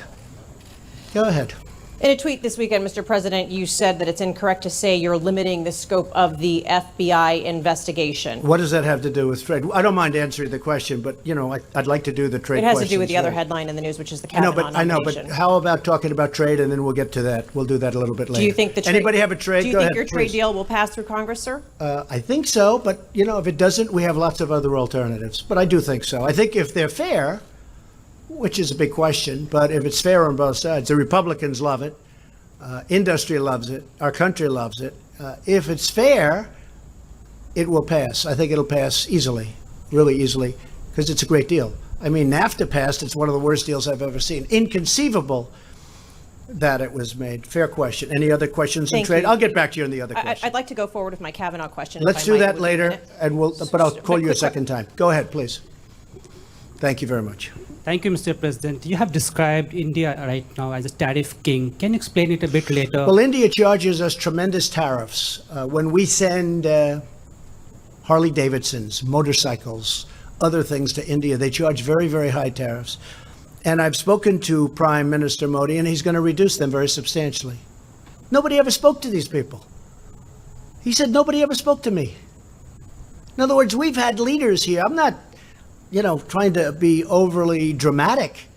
Go ahead. In a tweet this weekend, Mr. President, you said that it's incorrect to say you're limiting the scope of the FBI investigation. What does that have to do with trade? I don't mind answering the question, but, you know, I'd like to do the trade It has to do with questions, the other right? headline in the news, which is the Kavanaugh I know, nomination. but how about talking about trade, and then we'll get to that. We'll do that a little bit later. Do you think the trade, Anybody have a trade? Do you Go think ahead, your trade please. deal will pass through Congress, sir? I think so, but, you know, if it doesn't, we have lots of other alternatives. But I do think so. I think if they're fair, which is a big question, but if it's fair on both sides, the Republicans love it. Industry loves it. Our country loves it. If it's fair, it will pass. I think it'll pass easily, really easily, because it's a great deal. I mean, NAFTA passed. It's one of the worst deals I've ever seen. Inconceivable that it was made. Fair question. Any other questions on Thank trade? you. I'll get back to you on the other question. I'd like to go forward with my Kavanaugh question. Let's if I do might, that within later, a minute. and but I'll call you a quick- second time. Go ahead, please. Thank you very much. Thank you, Mr. President. You have described India right now as a tariff king. Can you explain it a bit later? Well, India charges us tremendous tariffs. When we send Harley Davidsons, motorcycles, other things to India, they charge very, very high tariffs. And I've spoken to Prime Minister Modi, and he's going to reduce them very substantially. Nobody ever spoke to these people. He said, nobody ever spoke to me. In other words, we've had leaders here. I'm not, you know, trying to be overly dramatic.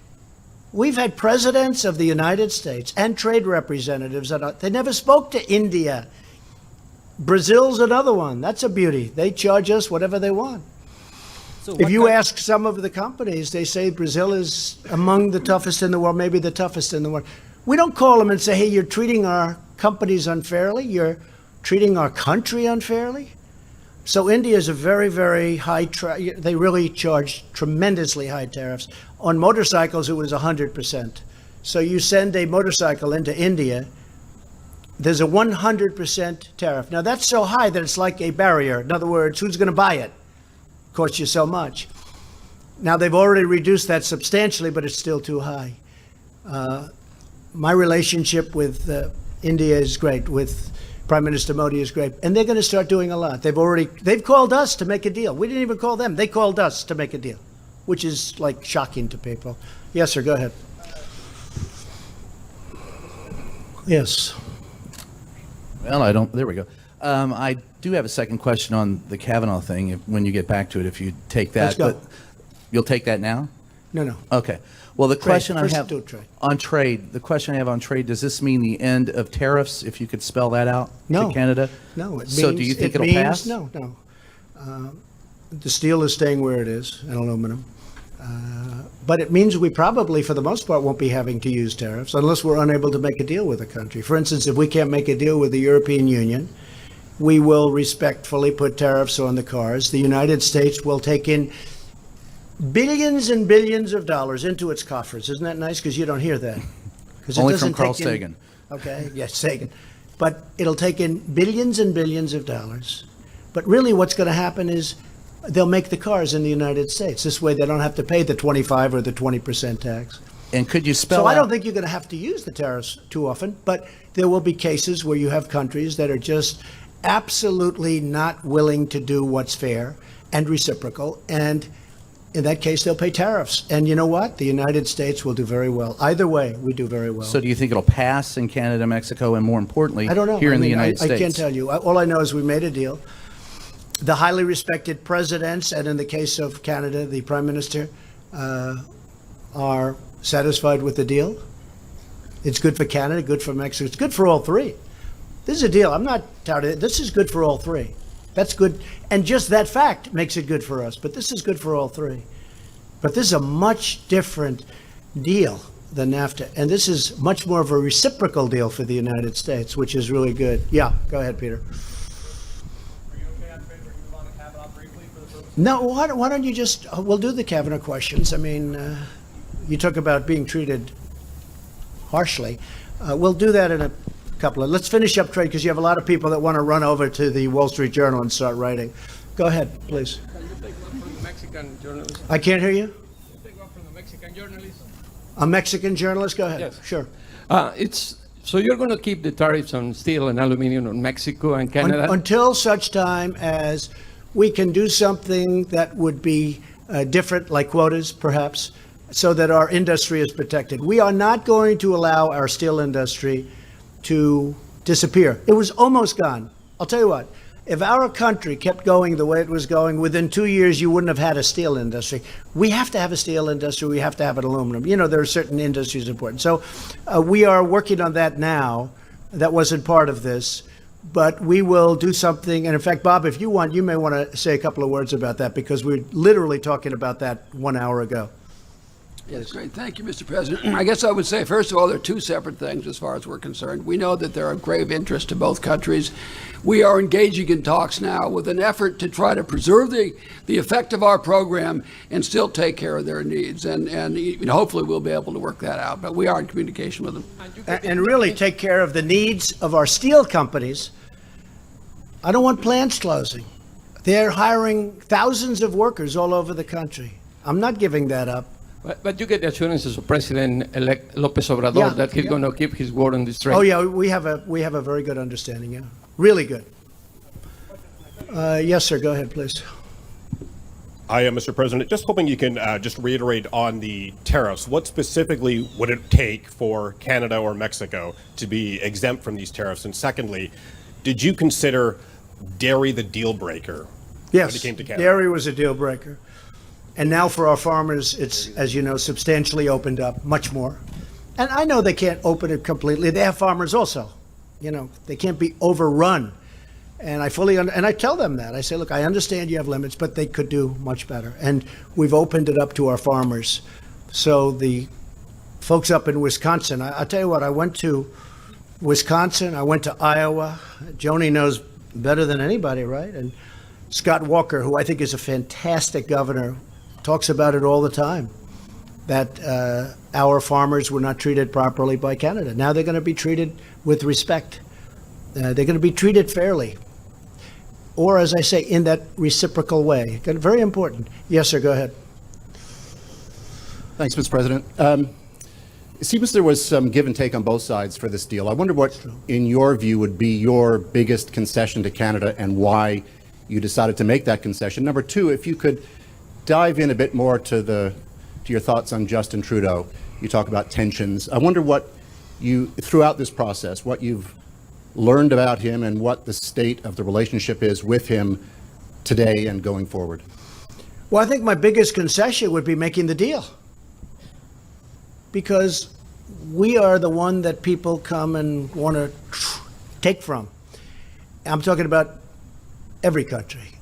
We've had presidents of the United States and trade representatives that they never spoke to India. Brazil's another one. That's a beauty. They charge us whatever they want. So If you ask some of the companies, they say Brazil is among the toughest in the world, maybe the toughest in the world. We don't call them and say, hey, you're treating our companies unfairly. You're treating our country unfairly. So India is a very, very high, they really charge tremendously high tariffs. On motorcycles, it was 100%. So you send a motorcycle into India, there's a 100% tariff. Now that's so high that it's like a barrier. In other words, who's going to buy it? Costs you so much. Now they've already reduced that substantially, but it's still too high. My relationship with India is great, with Prime Minister Modi is great, and they're going to start doing a lot. They've called us to make a deal. We didn't even call them. They called us to make a deal, which is like shocking to people. Yes, sir, go ahead. Yes. Well, I don't, there we go. I do have a second question on the Kavanaugh thing, when you get back to it, if you take that. Let's go. But you'll take that now? No. Okay. Well, the question I First have do trade. on trade, does this mean the end of tariffs, if you could spell that out No. to Canada? No. So do you think it'll pass? No. The steel is staying where it is, and aluminum. But it means we probably, for the most part, won't be having to use tariffs unless we're unable to make a deal with a country. For instance, if we can't make a deal with the European Union, we will respectfully put tariffs on the cars. The United States will take in billions and billions of dollars into its coffers. Isn't that nice? Because you don't hear that. Only from Carl Sagan. Okay, yes, Sagan. But it'll take in billions and billions of dollars. But really what's going to happen is they'll make the cars in the United States. This way they don't have to pay the 25 or the 20% tax. And could you spell So I out? don't think you're going to have to use the tariffs too often, but there will be cases where you have countries that are just absolutely not willing to do what's fair and reciprocal, and in that case, they'll pay tariffs. And you know what? The United States will do very well. Either way, we do very well. So do you think it'll pass in Canada, Mexico, and more importantly, I don't know. here in the I mean, United States? I can't tell you. All I know is we made a deal. The highly respected presidents, and in the case of Canada, the Prime Minister, are satisfied with the deal. It's good for Canada, good for Mexico. It's good for all three. This is a deal. I'm not tired of it. This is good for all three. That's good. And just that fact makes it good for us. But this is good for all three. But this is a much different deal than NAFTA. And this is much more of a reciprocal deal for the United States, which is really good. Yeah, go ahead, Peter. No, why don't you just, we'll do the Kavanaugh questions. I mean, you talk about being treated harshly. We'll do that in a couple of, let's finish up trade because you have a lot of people that want to run over to the Wall Street Journal and start writing. Go ahead, please. Can you take one from the Mexican journalist? I can't hear you. Take one from the Mexican journalist. A Mexican journalist? Go ahead. Yes. Sure. So you're going to keep the tariffs on steel and aluminum on Mexico and Canada? Until such time as we can do something that would be different, like quotas, perhaps, so that our industry is protected. We are not going to allow our steel industry to disappear. It was almost gone. I'll tell you what, if our country kept going the way it was going, within 2 years, you wouldn't have had a steel industry. We have to have a steel industry. We have to have an aluminum. You know, there are certain industries important. So we are working on that now. That wasn't part of this. But we will do something. And in fact, Bob, if you want, you may want to say a couple of words about that because we're literally talking about that 1 hour ago. Yes, great. Thank you, Mr. President. I guess I would say, first of all, there are two separate things as far as we're concerned. We know that they're of grave interest to both countries. We are engaging in talks now with an effort to try to preserve the effect of our program and still take care of their needs. And hopefully we'll be able to work that out. But we are in communication with them. And really take care of the needs of our steel companies. I don't want plants closing. They're hiring thousands of workers all over the country. I'm not giving that up. But you get the assurances of President-elect López Obrador that he's going to keep his word on this trade. Oh yeah, we have a very good understanding. Yeah, really good. Yes, sir. Go ahead, please. I am Mr. President. Just hoping you can just reiterate on the tariffs. What specifically would it take for Canada or Mexico to be exempt from these tariffs? And secondly, did you consider dairy the deal breaker? Yes, when it came to Canada? Dairy was a deal breaker. And now for our farmers, it's, as you know, substantially opened up, much more. And I know they can't open it completely. They have farmers also. You know, they can't be overrun. And I and I tell them that. I say, look, I understand you have limits, but they could do much better. And we've opened it up to our farmers. So the folks up in Wisconsin, I'll tell you what, I went to Wisconsin, I went to Iowa. Joni knows better than anybody, right? And Scott Walker, who I think is a fantastic governor, talks about it all the time, that our farmers were not treated properly by Canada. Now they're going to be treated with respect. They're going to be treated fairly. Or, as I say, in that reciprocal way. Very important. Yes, sir, go ahead. Thanks, Mr. President. It seems there was some give and take on both sides for this deal. I wonder what, in your view, would be your biggest concession to Canada and why you decided to make that concession. Number two, if you could dive in a bit more to your thoughts on Justin Trudeau. You talk about tensions. I wonder what you, throughout this process, what you've learned about him and what the state of the relationship is with him today and going forward? Well, I think my biggest concession would be making the deal, because we are the one that people come and want to take from. I'm talking about every country.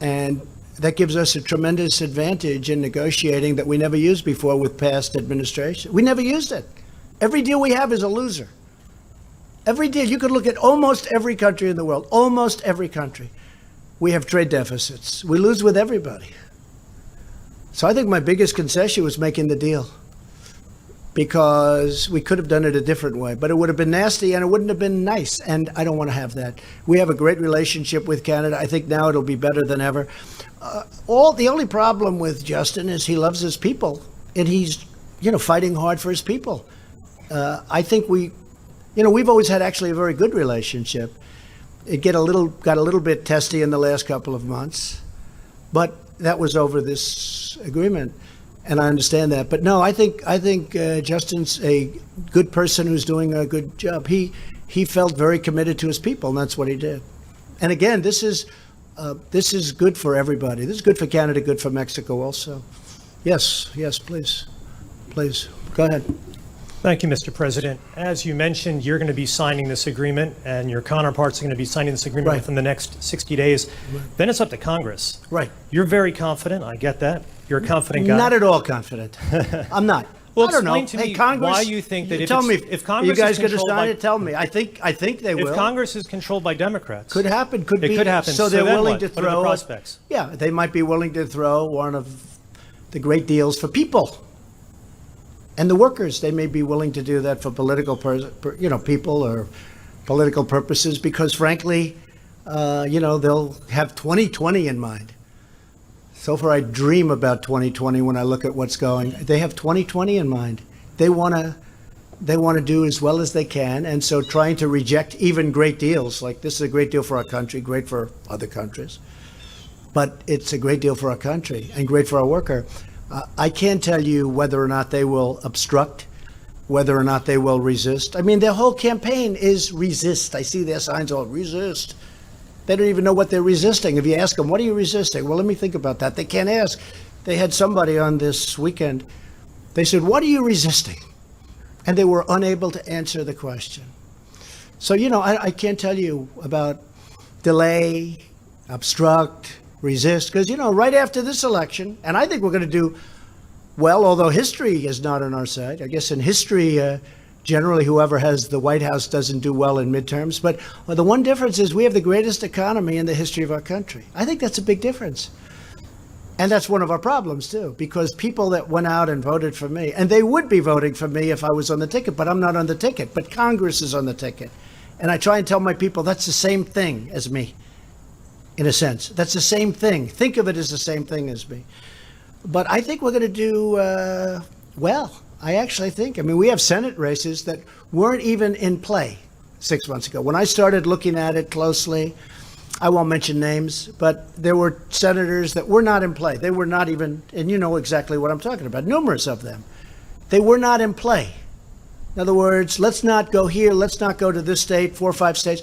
And that gives us a tremendous advantage in negotiating that we never used before with past administration. We never used it. Every deal we have is a loser. Every deal, you could look at almost every country in the world, almost every country. We have trade deficits. We lose with everybody. So I think my biggest concession was making the deal, because we could have done it a different way, but it would have been nasty and it wouldn't have been nice. And I don't want to have that. We have a great relationship with Canada. I think now it'll be better than ever. The only problem with Justin is he loves his people, and he's, fighting hard for his people. I think we've always had actually a very good relationship. It got a little bit testy in the last couple of months, but that was over this agreement, and I understand that. But no, I think Justin's a good person who's doing a good job. He felt very committed to his people, and that's what he did. And again, this is good for everybody. This is good for Canada, good for Mexico also. Yes, please, go ahead. Thank you, Mr. President. As you mentioned, you're going to be signing this agreement, and your counterparts are going to be signing this agreement within the next 60 days. Then it's up to Congress. Right. You're very confident. I get that. You're a confident guy. Not at all confident. I'm not. Well, I don't know. explain to me Congress, why you think that tell me if Congress you guys is going to controlled sign by, it, tell me. I think they will. If Congress is controlled by Democrats, could happen. Could be. It could happen. So they're then willing what? to What are throw. the prospects? Yeah, they might be willing to throw one of the great deals for people and the workers. They may be willing to do that for political, people or political purposes, because frankly, they'll have 2020 in mind. So far, I dream about 2020 when I look at what's going. They have 2020 in mind. They want to do as well as they can, and so trying to reject even great deals, like this is a great deal for our country, great for other countries, but it's a great deal for our country and great for our worker. I can't tell you whether or not they will obstruct, whether or not they will resist. I mean, their whole campaign is resist. I see their signs all resist. They don't even know what they're resisting. If you ask them, what are you resisting? Well, let me think about that. They can't ask. They had somebody on this weekend. They said, what are you resisting? And they were unable to answer the question. So, I can't tell you about delay, obstruct, resist, because, right after this election, and I think we're going to do well, although history is not on our side. I guess in history, generally, whoever has the White House doesn't do well in midterms. But the one difference is we have the greatest economy in the history of our country. I think that's a big difference. And that's one of our problems, too, because people that went out and voted for me, and they would be voting for me if I was on the ticket, but I'm not on the ticket. But Congress is on the ticket. And I try and tell my people that's the same thing as me, in a sense. That's the same thing. Think of it as the same thing as me. But I think we're going to do well. I actually think. I mean, we have Senate races that weren't even in play 6 months ago. When I started looking at it closely, I won't mention names, but there were senators that were not in play. They were not even, and you know exactly what I'm talking about, numerous of them. They were not in play. In other words, let's not go here, let's not go to this state, 4 or 5 states.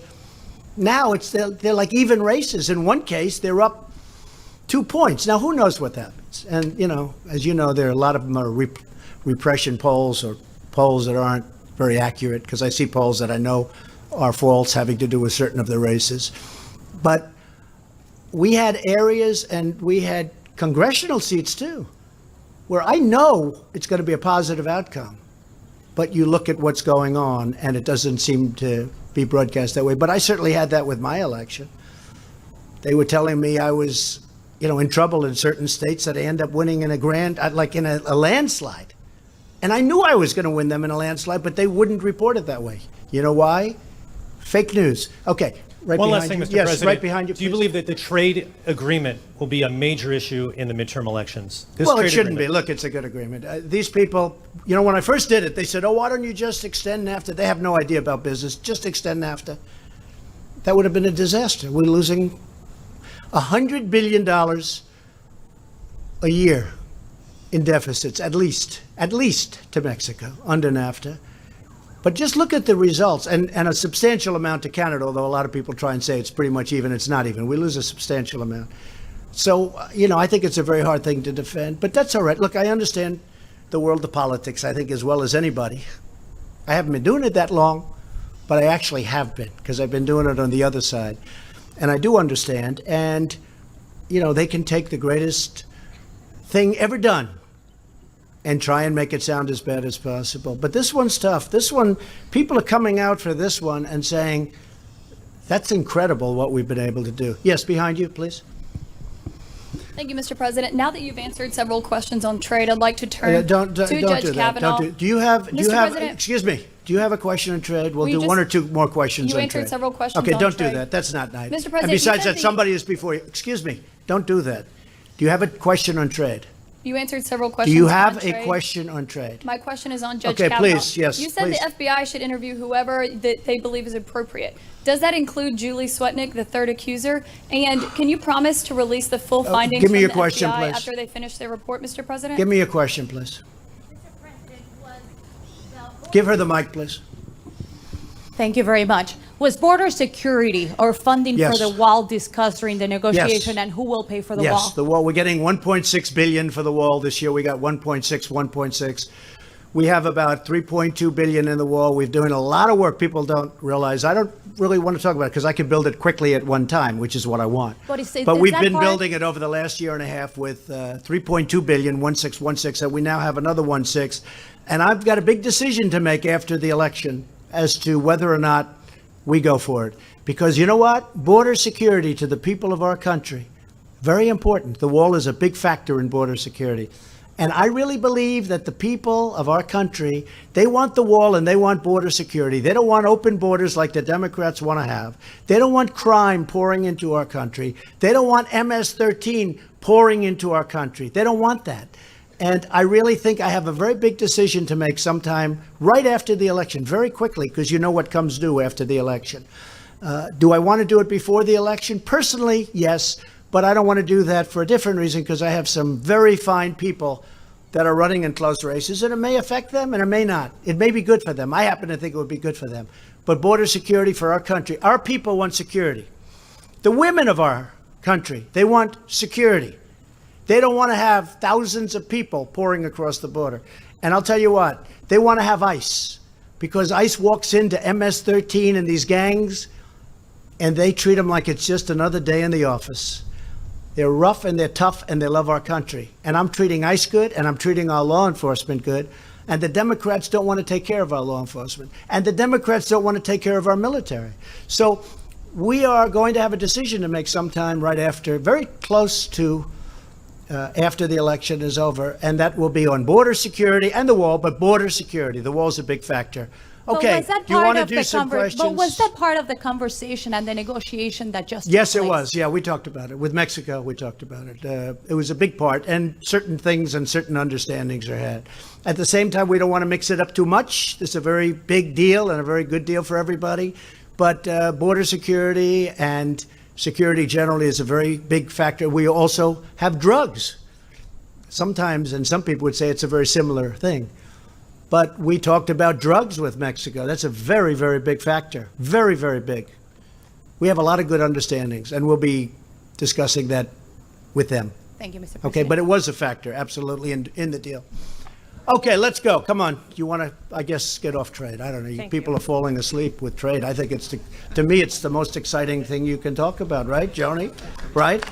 Now they're like even races. In one case, they're up 2 points. Now, who knows what happens? And, as you know, there are a lot of them are repression polls or polls that aren't very accurate, because I see polls that I know are false having to do with certain of the races. But we had areas and we had congressional seats, too, where I know it's going to be a positive outcome. But you look at what's going on and it doesn't seem to be broadcast that way. But I certainly had that with my election. They were telling me I was, in trouble in certain states, that I end up winning in a landslide. And I knew I was going to win them in a landslide, but they wouldn't report it that way. You know why? Fake news. Okay. Right One behind last thing, you. Mr. Yes, President. right behind you. Do you believe that the trade agreement will be a major issue in the midterm elections? Well, it shouldn't be. Look, it's a good agreement. These people, when I first did it, they said, why don't you just extend NAFTA? They have no idea about business. Just extend NAFTA. That would have been a disaster. We're losing $100 billion a year in deficits, at least to Mexico under NAFTA. But just look at the results, and a substantial amount to Canada, although a lot of people try and say it's pretty much even. It's not even. We lose a substantial amount. So, I think it's a very hard thing to defend, but that's all right. Look, I understand the world of politics, I think, as well as anybody. I haven't been doing it that long, but I actually have been, because I've been doing it on the other side. And I do understand, and, they can take the greatest thing ever done and try and make it sound as bad as possible. But this one's tough. This one, people are coming out for this one and saying, that's incredible what we've been able to do. Yes, behind you, please. Thank you, Mr. President. Now that you've answered several questions on trade, I'd like to turn don't to Judge do that. Kavanaugh. Do you have, President, excuse me, do you have a question on trade? We'll you do one or just- two more questions you on answered trade. several questions Okay, on don't do trade. that. That's not nice. Mr. President, and you besides said that, somebody is before you. Excuse me, don't do that. Do you have a question on trade? You answered several Do questions you on have trade. a question on trade? My question is on Judge Okay, Kavanaugh. please, yes, You said please. the FBI should interview whoever that they believe is appropriate. Does that include Julie Swetnick, the third accuser? And can you promise to release the full findings give me from your the question, FBI please. after they finish their report, Mr. President? Give me your question, please. Give her the mic, please. Thank you very much. Was border security or funding Yes. for the wall discussed during the negotiation, Yes. and who will pay for the Yes, wall? the wall. We're getting 1.6 billion for the wall this year. We got 1.6. We have about 3.2 billion in the wall. We're doing a lot of work. People don't realize. I don't really want to talk about it because I can build it quickly at one time, which is what I want. But is we've that been part- building it over the last year and a half with 3.2 billion, 1.6, and we now have another 1.6. And I've got a big decision to make after the election as to whether or not we go for it. Because you know what? Border security to the people of our country, very important. The wall is a big factor in border security. And I really believe that the people of our country, they want the wall and they want border security. They don't want open borders like the Democrats want to have. They don't want crime pouring into our country. They don't want MS-13 pouring into our country. They don't want that. And I really think I have a very big decision to make sometime right after the election, very quickly, because you know what comes due after the election. Do I want to do it before the election? Personally, yes. But I don't want to do that for a different reason, because I have some very fine people that are running in close races, and it may affect them and it may not. It may be good for them. I happen to think it would be good for them. But border security for our country, our people want security. The women of our country, they want security. They don't want to have thousands of people pouring across the border. And I'll tell you what, they want to have ICE, because ICE walks into MS-13 and these gangs, and they treat them like it's just another day in the office. They're rough and they're tough and they love our country. And I'm treating ICE good and I'm treating our law enforcement good. And the Democrats don't want to take care of our law enforcement. And the Democrats don't want to take care of our military. So we are going to have a decision to make sometime right after, very close to after the election is over. And that will be on border security and the wall, but border security. The wall's a big factor. Okay, was that do you part want to of do the some questions? But was that part of the conversation and the negotiation that just Yes, took it place? was. Yeah, we talked about it. With Mexico, we talked about it. It was a big part, and certain things and certain understandings are had. At the same time, we don't want to mix it up too much. This is a very big deal and a very good deal for everybody. But border security and security generally is a very big factor. We also have drugs. Sometimes, and some people would say it's a very similar thing. But we talked about drugs with Mexico. That's a very, very big factor. Very, very big. We have a lot of good understandings, and we'll be discussing that with them. Thank you, Mr. President. Okay, but it was a factor, absolutely, in the deal. Okay, let's go. Come on. You want to, I guess, get off trade. I don't know. Thank People you. are falling asleep with trade. I think to me, it's the most exciting thing you can talk about, right, Joni? Right?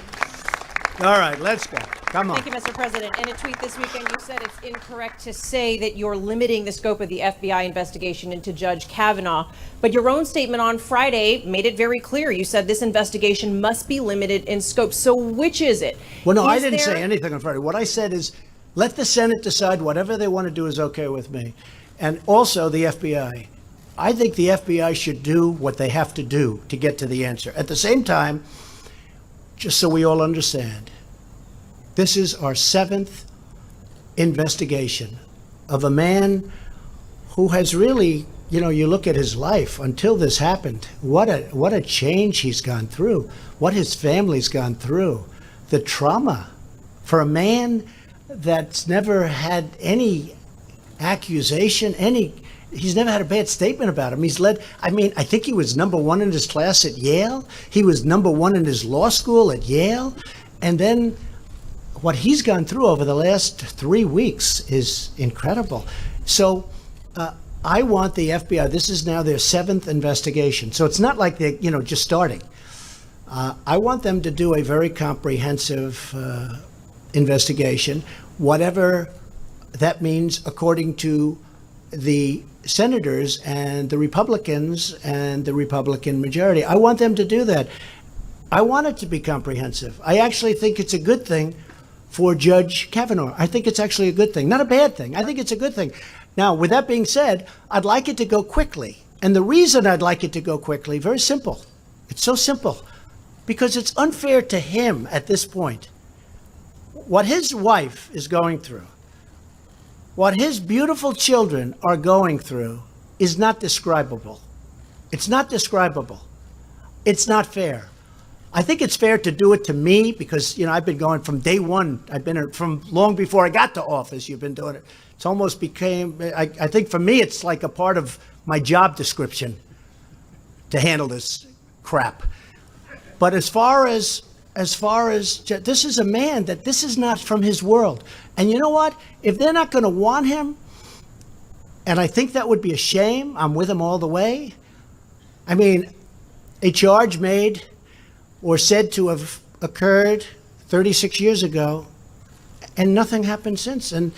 All right, let's go. Come on. Thank you, Mr. President. In a tweet this weekend, you said it's incorrect to say that you're limiting the scope of the FBI investigation into Judge Kavanaugh. But your own statement on Friday made it very clear. You said this investigation must be limited in scope. So which is it? Well, no, I Is didn't there- say anything on Friday. What I said is, let the Senate decide whatever they want to do is okay with me. And also the FBI. I think the FBI should do what they have to do to get to the answer. At the same time, just so we all understand, this is our 7th investigation of a man who has really, you look at his life until this happened. What a change he's gone through. What his family's gone through. The trauma for a man that's never had any accusation, he's never had a bad statement about him. He's led, I mean, I think he was #1 in his class at Yale. He was #1 in his law school at Yale. And then what he's gone through over the last 3 weeks is incredible. So I want the FBI, this is now their 7th investigation. So it's not like they're, just starting. I want them to do a very comprehensive investigation, whatever that means according to the senators and the Republicans and the Republican majority. I want them to do that. I want it to be comprehensive. I actually think it's a good thing for Judge Kavanaugh. I think it's actually a good thing, not a bad thing. I think it's a good thing. Now, with that being said, I'd like it to go quickly. And the reason I'd like it to go quickly, very simple. It's so simple. Because it's unfair to him at this point. What his wife is going through, what his beautiful children are going through is not describable. It's not describable. It's not fair. I think it's fair to do it to me because, I've been going from day one. I've been from long before I got to office. You've been doing it. It's almost became, I think for me, it's like a part of my job description to handle this crap. But as far as this is a man that this is not from his world. And you know what? If they're not going to want him, and I think that would be a shame, I'm with him all the way. I mean, a charge made or said to have occurred 36 years ago, and nothing happened since. And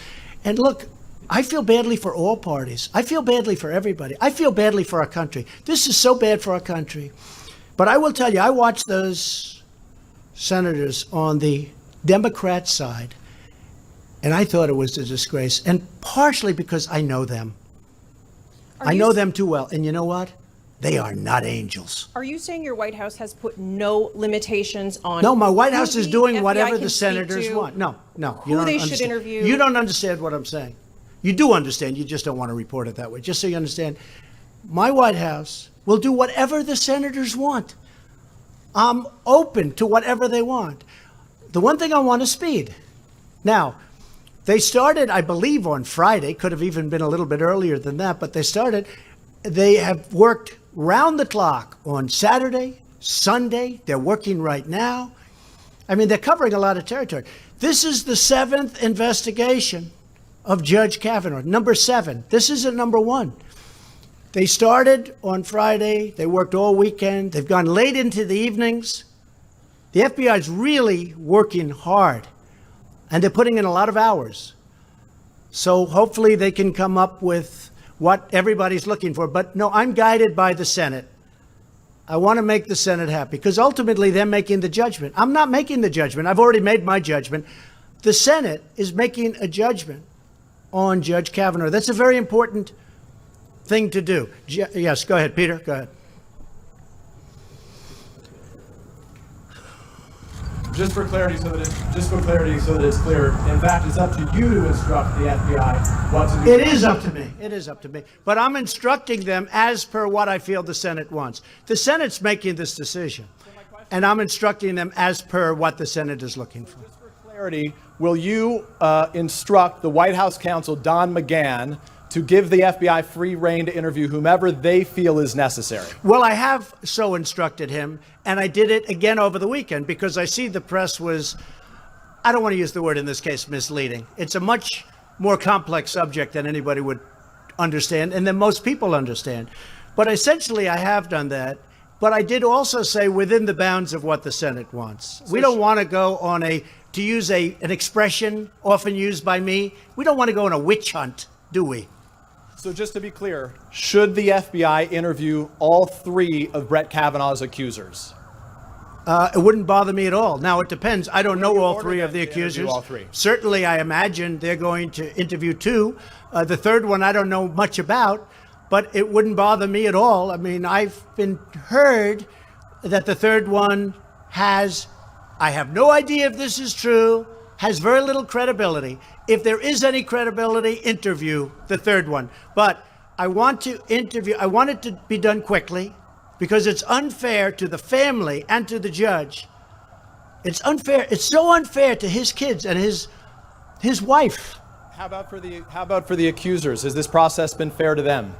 look, I feel badly for all parties. I feel badly for everybody. I feel badly for our country. This is so bad for our country. But I will tell you, I watched those senators on the Democrat side, and I thought it was a disgrace, and partially because I know them. I know them too well. And you know what? They are not angels. Are you saying your White House has put no limitations on? No, my White House is doing FBI whatever can the senators speak to, want. No. who they should interview? You don't understand what I'm saying. You do understand. You just don't want to report it that way. Just so you understand, my White House will do whatever the senators want. I'm open to whatever they want. The one thing I want is speed. Now, they started, I believe, on Friday. Could have even been a little bit earlier than that, but they started. They have worked round the clock on Saturday, Sunday. They're working right now. I mean, they're covering a lot of territory. This is the 7th investigation of Judge Kavanaugh, number 7. This isn't number 1. They started on Friday. They worked all weekend. They've gone late into the evenings. The FBI is really working hard, and they're putting in a lot of hours. So hopefully they can come up with what everybody's looking for. But no, I'm guided by the Senate. I want to make the Senate happy because ultimately they're making the judgment. I'm not making the judgment. I've already made my judgment. The Senate is making a judgment on Judge Kavanaugh. That's a very important thing to do. Yes, go ahead, Peter. Go ahead. Just for clarity, so that it's clear. In fact, it's up to you to instruct the FBI what to do. It is up to me. It is up to me. But I'm instructing them as per what I feel the Senate wants. The Senate's making this decision, and I'm instructing them as per what the Senate is looking for. Just for clarity, will you instruct the White House counsel, Don McGahn, to give the FBI free rein to interview whomever they feel is necessary? Well, I have so instructed him, and I did it again over the weekend because I see the press was, I don't want to use the word in this case, misleading. It's a much more complex subject than anybody would understand and than most people understand. But essentially, I have done that. But I did also say within the bounds of what the Senate wants. We don't want to go on to use an expression often used by me, we don't want to go on a witch hunt, do we? So just to be clear, should the FBI interview all 3 of Brett Kavanaugh's accusers? It wouldn't bother me at all. Now, it depends. I don't know all 3 of the accusers. All 3. Certainly, I imagine they're going to interview 2. The third one I don't know much about, but it wouldn't bother me at all. I mean, I've been heard that the third one has, I have no idea if this is true, has very little credibility. If there is any credibility, interview the third one. But I want it to be done quickly because it's unfair to the family and to the judge. It's unfair. It's so unfair to his kids and his wife. How about for the accusers? Has this process been fair to them?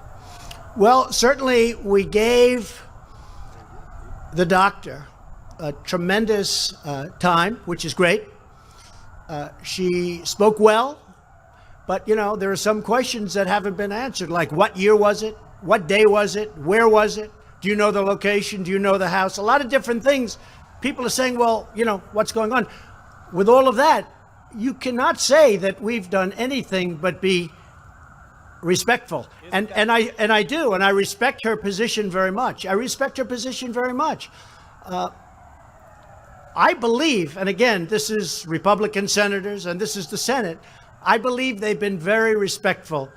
Well, certainly we gave the doctor a tremendous time, which is great. She spoke well, but, you know, there are some questions that haven't been answered, like what year was it? What day was it? Where was it? Do you know the location? Do you know the house? A lot of different things. People are saying, well, you know, what's going on? With all of that, you cannot say that we've done anything but be respectful. And I do, and I respect her position very much. I respect her position very much. I believe, and again, this is Republican senators and this is the Senate, I believe they've been very respectful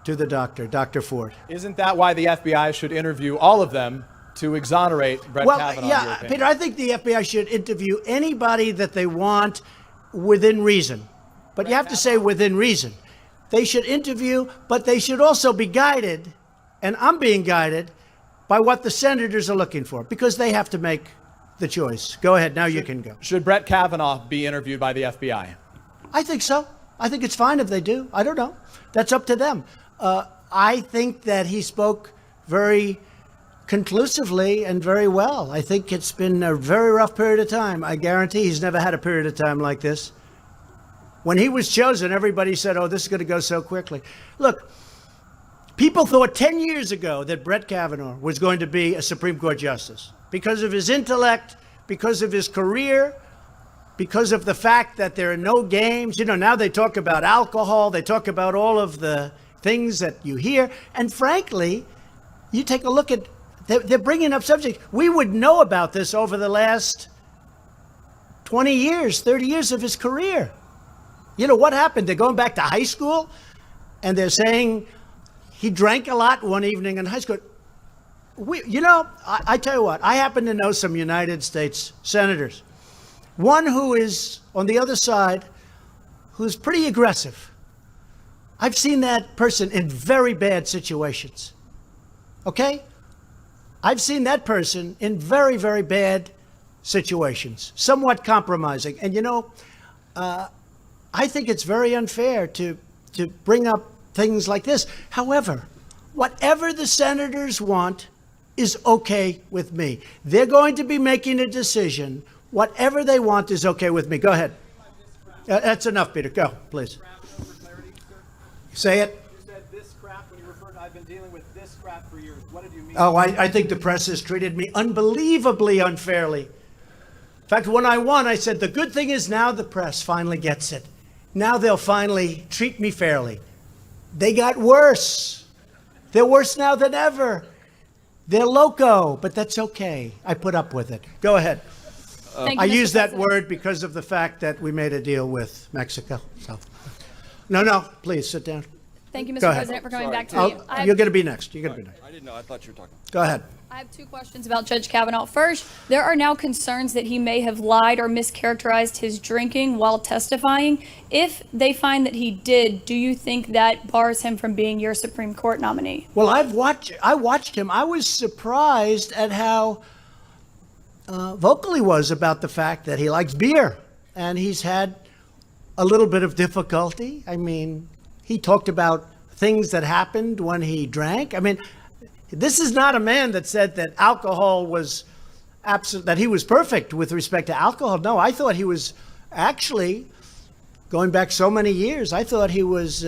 to the doctor, Dr. Ford. Isn't that why the FBI should interview all of them to exonerate Brett Kavanaugh? Yeah, Peter, I think the FBI should interview anybody that they want within reason. But you have to say within reason. They should interview, but they should also be guided, and I'm being guided, by what the senators are looking for, because they have to make the choice. Go ahead, now you can go. Should Brett Kavanaugh be interviewed by the FBI? I think so. I think it's fine if they do. I don't know. That's up to them. I think that he spoke very conclusively and very well. I think it's been a very rough period of time. I guarantee he's never had a period of time like this. When he was chosen, everybody said, oh, this is going to go so quickly. Look, people thought 10 years ago that Brett Kavanaugh was going to be a Supreme Court justice because of his intellect, because of his career, because of the fact that there are no games. You know, now they talk about alcohol. They talk about all of the things that you hear. And frankly, you take a look at, they're bringing up subjects. We would know about this over the last 20 years, 30 years of his career. You know, what happened? They're going back to high school and they're saying he drank a lot one evening in high school. I tell you what, I happen to know some United States senators. One who is on the other side, who's pretty aggressive. I've seen that person in very bad situations. Okay? I've seen that person in very, very bad situations, somewhat compromising. And you know, I think it's very unfair to bring up things like this. However, whatever the senators want is okay with me. They're going to be making a decision. Whatever they want is okay with me. Go ahead. That's enough, Peter. Go, please. Say it. You said this crap when you referred to I've been dealing with this crap for years. What did you mean? Oh, I think the press has treated me unbelievably unfairly. In fact, when I won, I said, the good thing is now the press finally gets it. Now they'll finally treat me fairly. They got worse. They're worse now than ever. They're loco, but that's okay. I put up with it. Go ahead. I use that word because of the fact that we made a deal with Mexico. So, no, please sit down. Thank you, Mr. Go President, ahead. for coming back to me. You're going to be next. You're going to be next. I didn't know. I thought you were talking. Go ahead. I have two questions about Judge Kavanaugh. First, there are now concerns that he may have lied or mischaracterized his drinking while testifying. If they find that he did, do you think that bars him from being your Supreme Court nominee? Well, I watched him. I was surprised at how vocal he was about the fact that he likes beer. And he's had a little bit of difficulty. I mean, he talked about things that happened when he drank. I mean, this is not a man that said that alcohol was that he was perfect with respect to alcohol. No, I thought he was actually, going back so many years, I thought he was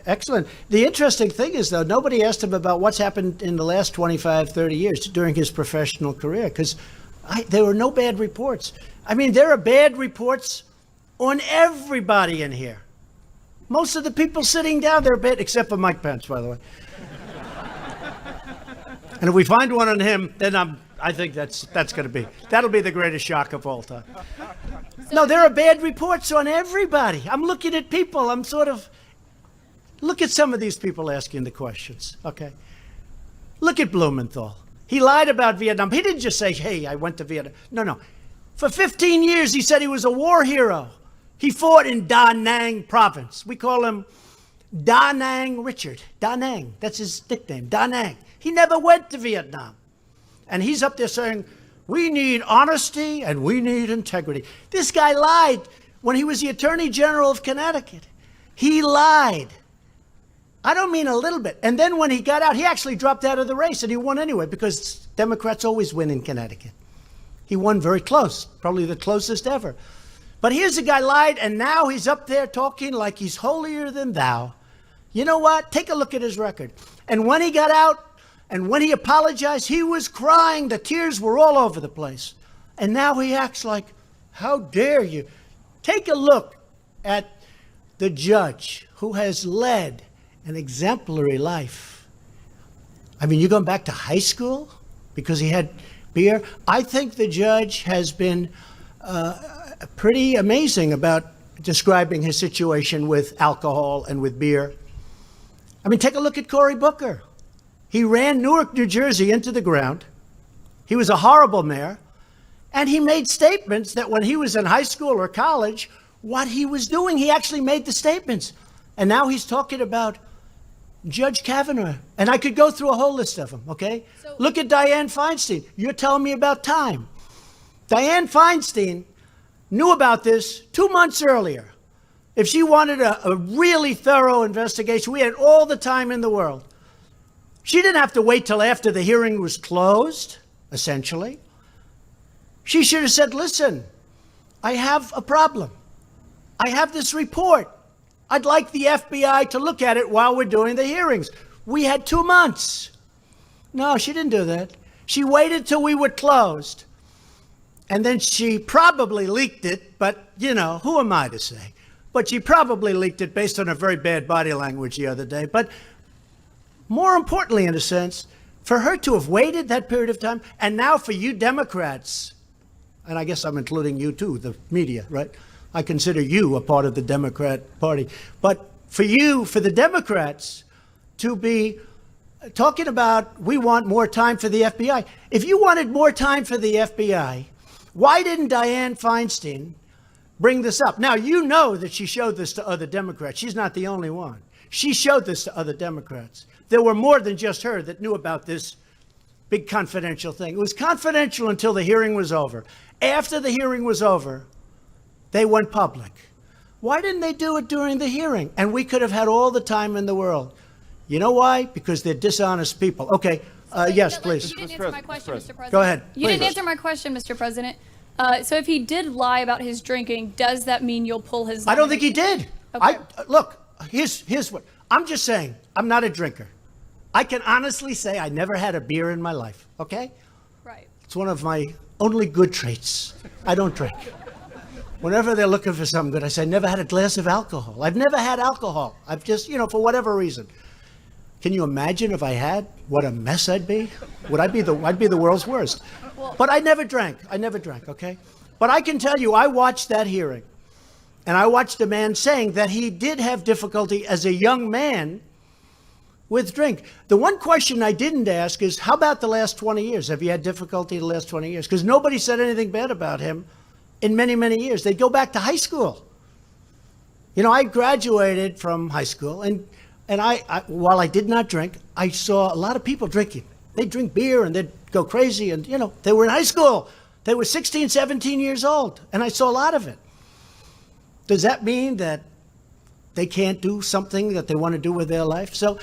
excellent. The interesting thing is, though, nobody asked him about what's happened in the last 25, 30 years during his professional career, because there were no bad reports. I mean, there are bad reports on everybody in here. Most of the people sitting down there are bad, except for Mike Pence, by the way. And if we find one on him, then I think that'll be the greatest shock of all time. No, there are bad reports on everybody. I'm looking at people. Look at some of these people asking the questions, okay? Look at Blumenthal. He lied about Vietnam. He didn't just say, hey, I went to Vietnam. No. For 15 years, he said he was a war hero. He fought in Da Nang province. We call him Da Nang Richard. Da Nang, that's his nickname, Da Nang. He never went to Vietnam. And he's up there saying, we need honesty and we need integrity. This guy lied when he was the Attorney General of Connecticut. He lied. I don't mean a little bit. And then when he got out, he actually dropped out of the race, and he won anyway, because Democrats always win in Connecticut. He won very close, probably the closest ever. But here's a guy lied, and now he's up there talking like he's holier than thou. You know what? Take a look at his record. And when he got out, and when he apologized, he was crying. The tears were all over the place. And now he acts like, how dare you? Take a look at the judge who has led an exemplary life. I mean, you're going back to high school because he had beer? I think the judge has been pretty amazing about describing his situation with alcohol and with beer. I mean, take a look at Cory Booker. He ran Newark, New Jersey into the ground. He was a horrible mayor. And he made statements that when he was in high school or college, what he was doing, he actually made the statements. And now he's talking about Judge Kavanaugh. And I could go through a whole list of them, okay? Look at Dianne Feinstein. You're telling me about time. Dianne Feinstein knew about this 2 months earlier. If she wanted a really thorough investigation, we had all the time in the world. She didn't have to wait till after the hearing was closed, essentially. She should have said, listen, I have a problem. I have this report. I'd like the FBI to look at it while we're doing the hearings. We had 2 months. No, she didn't do that. She waited till we were closed. And then she probably leaked it, but, you know, who am I to say? But she probably leaked it based on her very bad body language the other day. But more importantly, in a sense, for her to have waited that period of time, and now for you Democrats, and I guess I'm including you too, the media, right? I consider you a part of the Democrat Party. But for you, for the Democrats, to be talking about we want more time for the FBI. If you wanted more time for the FBI, why didn't Dianne Feinstein bring this up? Now, you know that she showed this to other Democrats. She's not the only one. She showed this to other Democrats. There were more than just her that knew about this big confidential thing. It was confidential until the hearing was over. After the hearing was over, they went public. Why didn't they do it during the hearing? And we could have had all the time in the world. You know why? Because they're dishonest people. Okay, yes, please. You didn't answer my question, Mr. President. Go ahead. You didn't answer my question, Mr. President. So if he did lie about his drinking, does that mean you'll pull his I don't think he did. Okay. Look, here's what. I'm just saying, I'm not a drinker. I can honestly say I never had a beer in my life, okay? Right. It's one of my only good traits. I don't drink. Whenever they're looking for something good, I say, I never had a glass of alcohol. I've never had alcohol. I've just, for whatever reason. Can you imagine if I had, what a mess I'd be? I'd be the world's worst. But I never drank. Okay? But I can tell you, I watched that hearing. And I watched a man saying that he did have difficulty as a young man with drink. The one question I didn't ask is, how about the last 20 years? Have you had difficulty the last 20 years? Because nobody said anything bad about him in many, many years. They'd go back to high school. I graduated from high school, and I while I did not drink, I saw a lot of people drinking. They'd drink beer and they'd go crazy, and, they were in high school. They were 16, 17 years old, and I saw a lot of it. Does that mean that they can't do something that they want to do with their life? So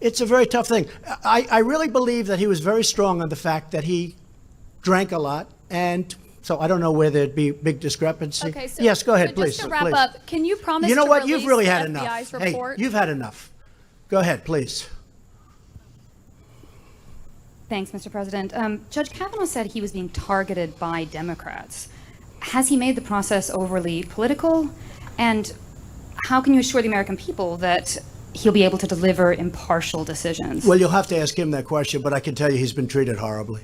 it's a very tough thing. I really believe that he was very strong on the fact that he drank a lot, and so I don't know where there'd be big discrepancy. Okay, so, yes, go ahead, so please. just to wrap please. up, can you promise You know to what? You've release really the had FBI's enough. report? Hey, you've had enough. Go ahead, please. Thanks, Mr. President. Judge Kavanaugh said he was being targeted by Democrats. Has he made the process overly political? And how can you assure the American people that he'll be able to deliver impartial decisions? Well, you'll have to ask him that question, but I can tell you he's been treated horribly.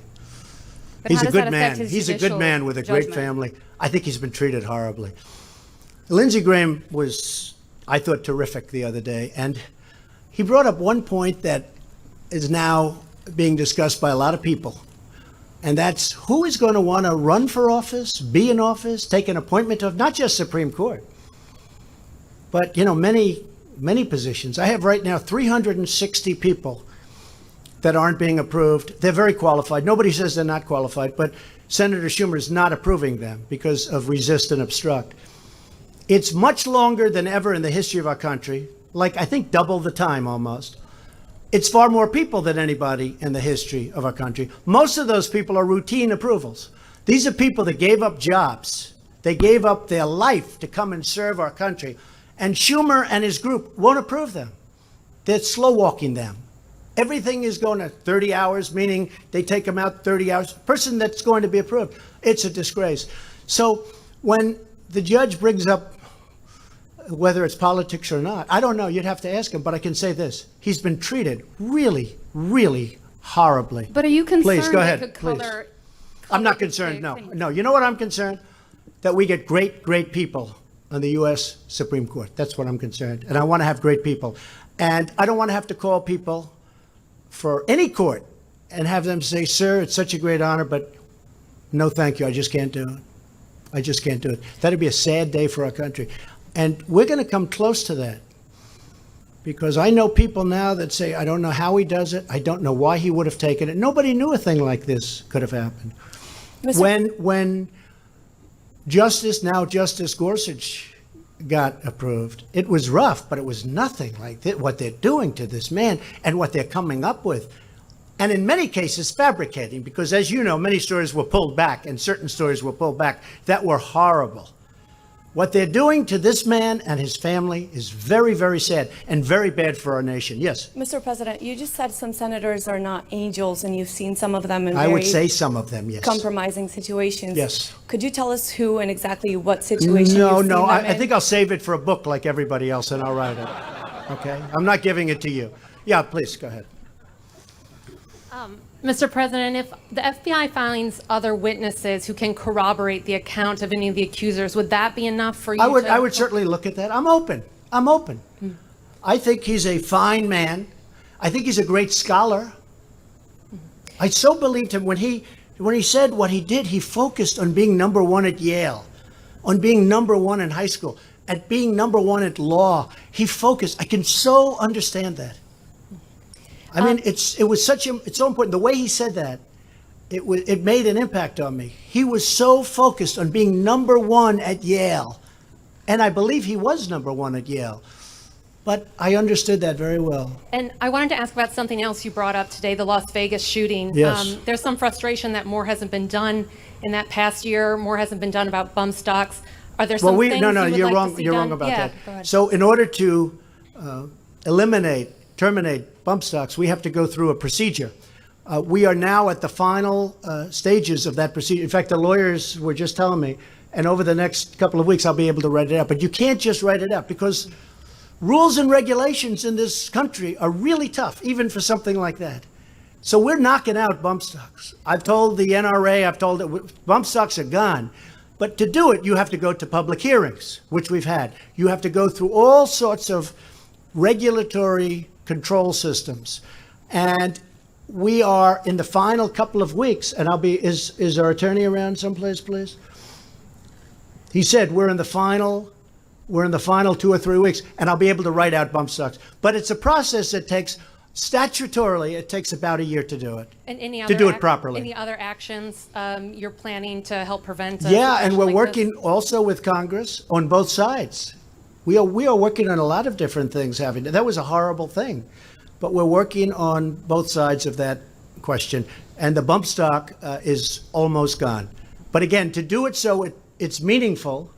But He's how a does good that man. affect his He's a good judicial man with a great judgment? family. I think he's been treated horribly. Lindsey Graham was, I thought, terrific the other day. And he brought up one point that is now being discussed by a lot of people. And that's who is going to want to run for office, be in office, take an appointment of not just Supreme Court, but, many positions. I have right now 360 people that aren't being approved. They're very qualified. Nobody says they're not qualified, but Senator Schumer is not approving them because of resist and obstruct. It's much longer than ever in the history of our country. like I think double the time almost. It's far more people than anybody in the history of our country. Most of those people are routine approvals. These are people that gave up jobs. They gave up their life to come and serve our country. And Schumer and his group won't approve them. They're slow walking them. Everything is going to 30 hours, meaning they take them out 30 hours. Person that's going to be approved. It's a disgrace. So when the judge brings up whether it's politics or not, I don't know. You'd have to ask him. But I can say this. He's been treated really, really horribly. But are you concerned Please, go ahead. could Please. color I'm not concerned, no. No, you know what I'm concerned? That we get great, great people on the U.S. Supreme Court. That's what I'm concerned. And I want to have great people. And I don't want to have to call people for any court and have them say, sir, it's such a great honor, but no, thank you. I just can't do it. I just can't do it. That'd be a sad day for our country. And we're going to come close to that. Because I know people now that say, I don't know how he does it. I don't know why he would have taken it. Nobody knew a thing like this could have happened. When Justice Gorsuch got approved, it was rough, but it was nothing like what they're doing to this man and what they're coming up with. And in many cases, fabricating, because as you know, many stories were pulled back and certain stories were pulled back that were horrible. What they're doing to this man and his family is very, very sad and very bad for our nation. Yes? Mr. President, you just said some senators are not angels, and you've seen some of them in I would very say some of them, yes. compromising situations. Yes. Could you tell us who and exactly what situation No, you've no, seen them I in? think I'll save it for a book like everybody else, and I'll write it. Okay? I'm not giving it to you. Yeah, please, go ahead. Mr. President, if the FBI finds other witnesses who can corroborate the account of any of the accusers, would that be enough for you I would certainly look at that. I'm open. I'm open. I think he's a fine man. I think he's a great scholar. I so believed him when he said what he did. He focused on being number one at Yale, on being number one in high school, at being number one at law. He focused. I can so understand that. I mean, it's so important. The way he said that, it made an impact on me. He was so focused on being number one at Yale. And I believe he was number one at Yale. But I understood that very well. And I wanted to ask about something else you brought up today, the Las Vegas shooting. Yes. There's some frustration that more hasn't been done in that past year. More hasn't been done about bump stocks. Are there some things no, you would you're like wrong. to see You're done? wrong about Yeah, that. go ahead. So in order to terminate bump stocks, we have to go through a procedure. We are now at the final stages of that procedure. In fact, the lawyers were just telling me, and over the next couple of weeks, I'll be able to write it out. But you can't just write it out because rules and regulations in this country are really tough, even for something like that. So we're knocking out bump stocks. I've told the NRA, I've told it, bump stocks are gone. But to do it, you have to go to public hearings, which we've had. You have to go through all sorts of regulatory control systems. And we are in the final couple of weeks, and is our attorney around someplace, please? He said we're in the final 2 or 3 weeks, and I'll be able to write out bump stocks. But it's a process that takes, statutorily, it takes about a year to do it. And to do it properly. Any other actions you're planning to help prevent? Yeah, and we're working also with Congress on both sides. We are working on a lot of different things. That was a horrible thing, but we're working on both sides of that question. And the bump stock is almost gone. But again, to do it so it's meaningful,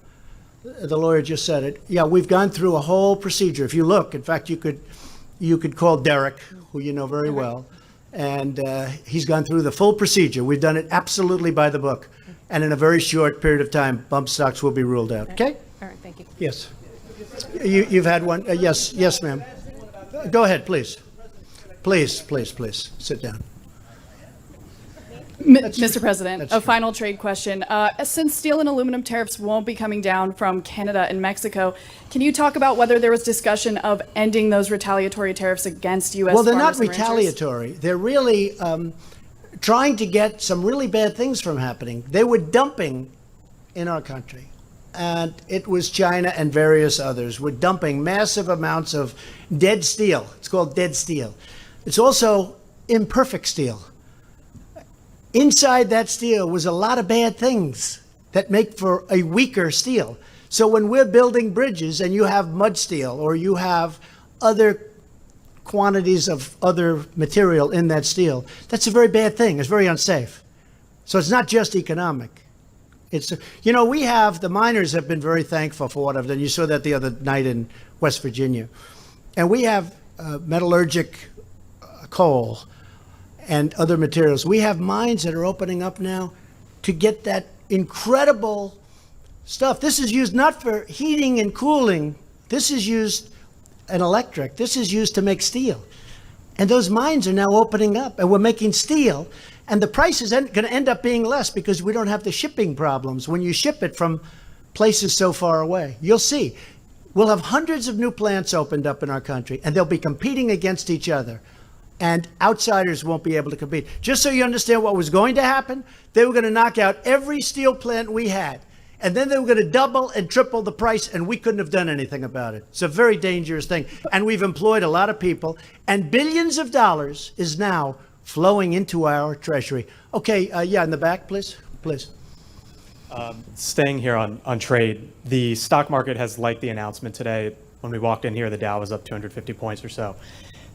the lawyer just said it. Yeah, we've gone through a whole procedure. If you look, in fact, you could call Derek, who you know very well, and he's gone through the full procedure. We've done it absolutely by the book, and in a very short period of time, bump stocks will be ruled out. Okay? All right, thank you. Yes. You've had one? Yes, ma'am. Go ahead, please. Please, sit down. Mr. President, a final trade question. Since steel and aluminum tariffs won't be coming down from Canada and Mexico, can you talk about whether there was discussion of ending those retaliatory tariffs against U.S. Well, they're not farmers and ranchers? retaliatory. They're really trying to get some really bad things from happening. They were dumping in our country. And it was China and various others were dumping massive amounts of dead steel. It's called dead steel. It's also imperfect steel. Inside that steel was a lot of bad things that make for a weaker steel. So when we're building bridges and you have mud steel or you have other quantities of other material in that steel, that's a very bad thing. It's very unsafe. So it's not just economic. It's, you know, we have, the miners have been very thankful for what I've done. You saw that the other night in West Virginia. And we have metallurgic coal and other materials. We have mines that are opening up now to get that incredible stuff. This is used not for heating and cooling. This is used in electric. This is used to make steel. And those mines are now opening up, and we're making steel. And the price is going to end up being less because we don't have the shipping problems when you ship it from places so far away. You'll see. We'll have hundreds of new plants opened up in our country, and they'll be competing against each other. And outsiders won't be able to compete. Just so you understand what was going to happen, they were going to knock out every steel plant we had. And then they were going to double and triple the price, and we couldn't have done anything about it. It's a very dangerous thing. And we've employed a lot of people, and billions of dollars is now flowing into our treasury. Okay, yeah, in the back, please. Please. Staying here on trade, the stock market has liked the announcement today. When we walked in here, the Dow was up 250 points or so.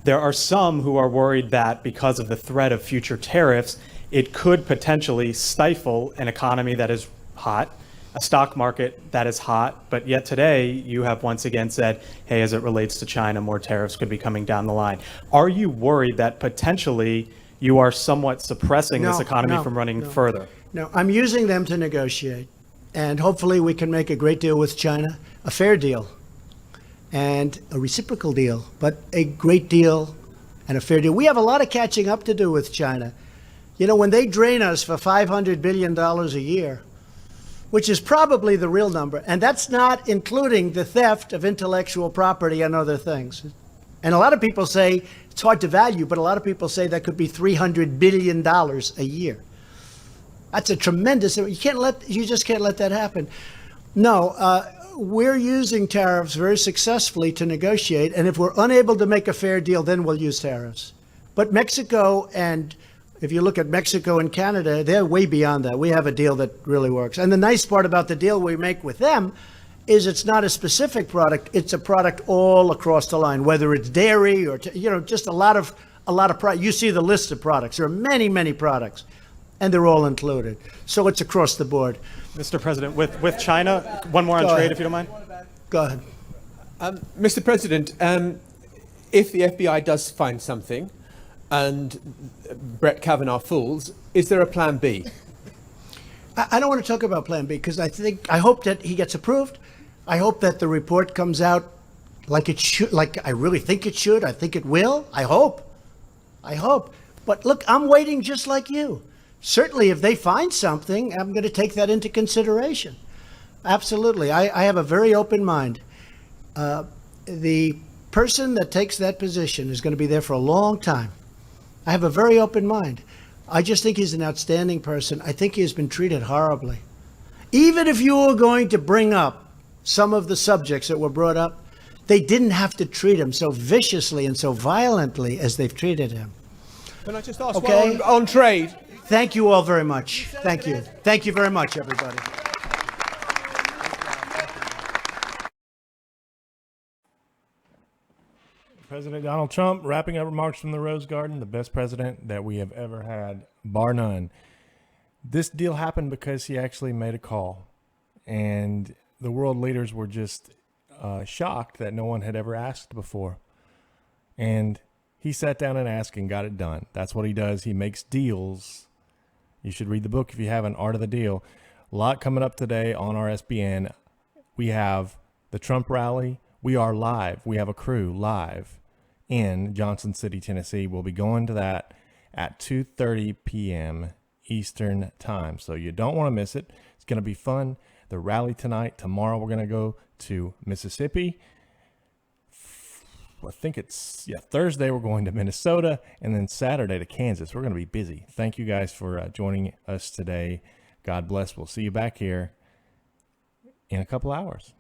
There are some who are worried that because of the threat of future tariffs, it could potentially stifle an economy that is hot, a stock market that is hot, but yet today you have once again said, hey, as it relates to China, more tariffs could be coming down the line. Are you worried that potentially you are somewhat suppressing this economy from running further? No, I'm using them to negotiate, and hopefully we can make a great deal with China, a fair deal, and a reciprocal deal, but a great deal and a fair deal. We have a lot of catching up to do with China. You know, when they drain us for $500 billion a year, which is probably the real number, and that's not including the theft of intellectual property and other things. And a lot of people say, it's hard to value, but a lot of people say that could be $300 billion a year. That's a tremendous, you just can't let that happen. No, we're using tariffs very successfully to negotiate, and if we're unable to make a fair deal, then we'll use tariffs. But Mexico, and if you look at Mexico and Canada, they're way beyond that. We have a deal that really works. And the nice part about the deal we make with them is it's not a specific product, it's a product all across the line, whether it's dairy or, just a lot of products. You see the list of products. There are many, many products, and they're all included. So it's across the board. Mr. President, with China, one more on trade, if you don't mind. Go ahead. Mr. President, if the FBI does find something and Brett Kavanaugh falls, is there a plan B? I don't want to talk about plan B because I hope that he gets approved. I hope that the report comes out like it should, like I really think it should. I think it will. I hope. But look, I'm waiting just like you. Certainly, if they find something, I'm going to take that into consideration. Absolutely. I have a very open mind. The person that takes that position is going to be there for a long time. I have a very open mind. I just think he's an outstanding person. I think he has been treated horribly. Even if you were going to bring up some of the subjects that were brought up, they didn't have to treat him so viciously and so violently as they've treated him. Can I just ask on trade? Thank you all very much. Thank you. Thank you very much, everybody. President Donald Trump wrapping up remarks from the Rose Garden, the best president that we have ever had, bar none. This deal happened because he actually made a call, and the world leaders were just shocked that no one had ever asked before. And he sat down and asked and got it done. That's what he does. He makes deals. You should read the book if you haven't, Art of the Deal. A lot coming up today on our SBN. We have the Trump rally. We are live. We have a crew live in Johnson City, Tennessee. We'll be going to that at 2:30 p.m. Eastern time. So you don't want to miss it. It's going to be fun. The rally tonight. Tomorrow we're going to go to Mississippi. I think it's, Thursday we're going to Minnesota, and then Saturday to Kansas. We're going to be busy. Thank you guys for joining us today. God bless. We'll see you back here in a couple hours.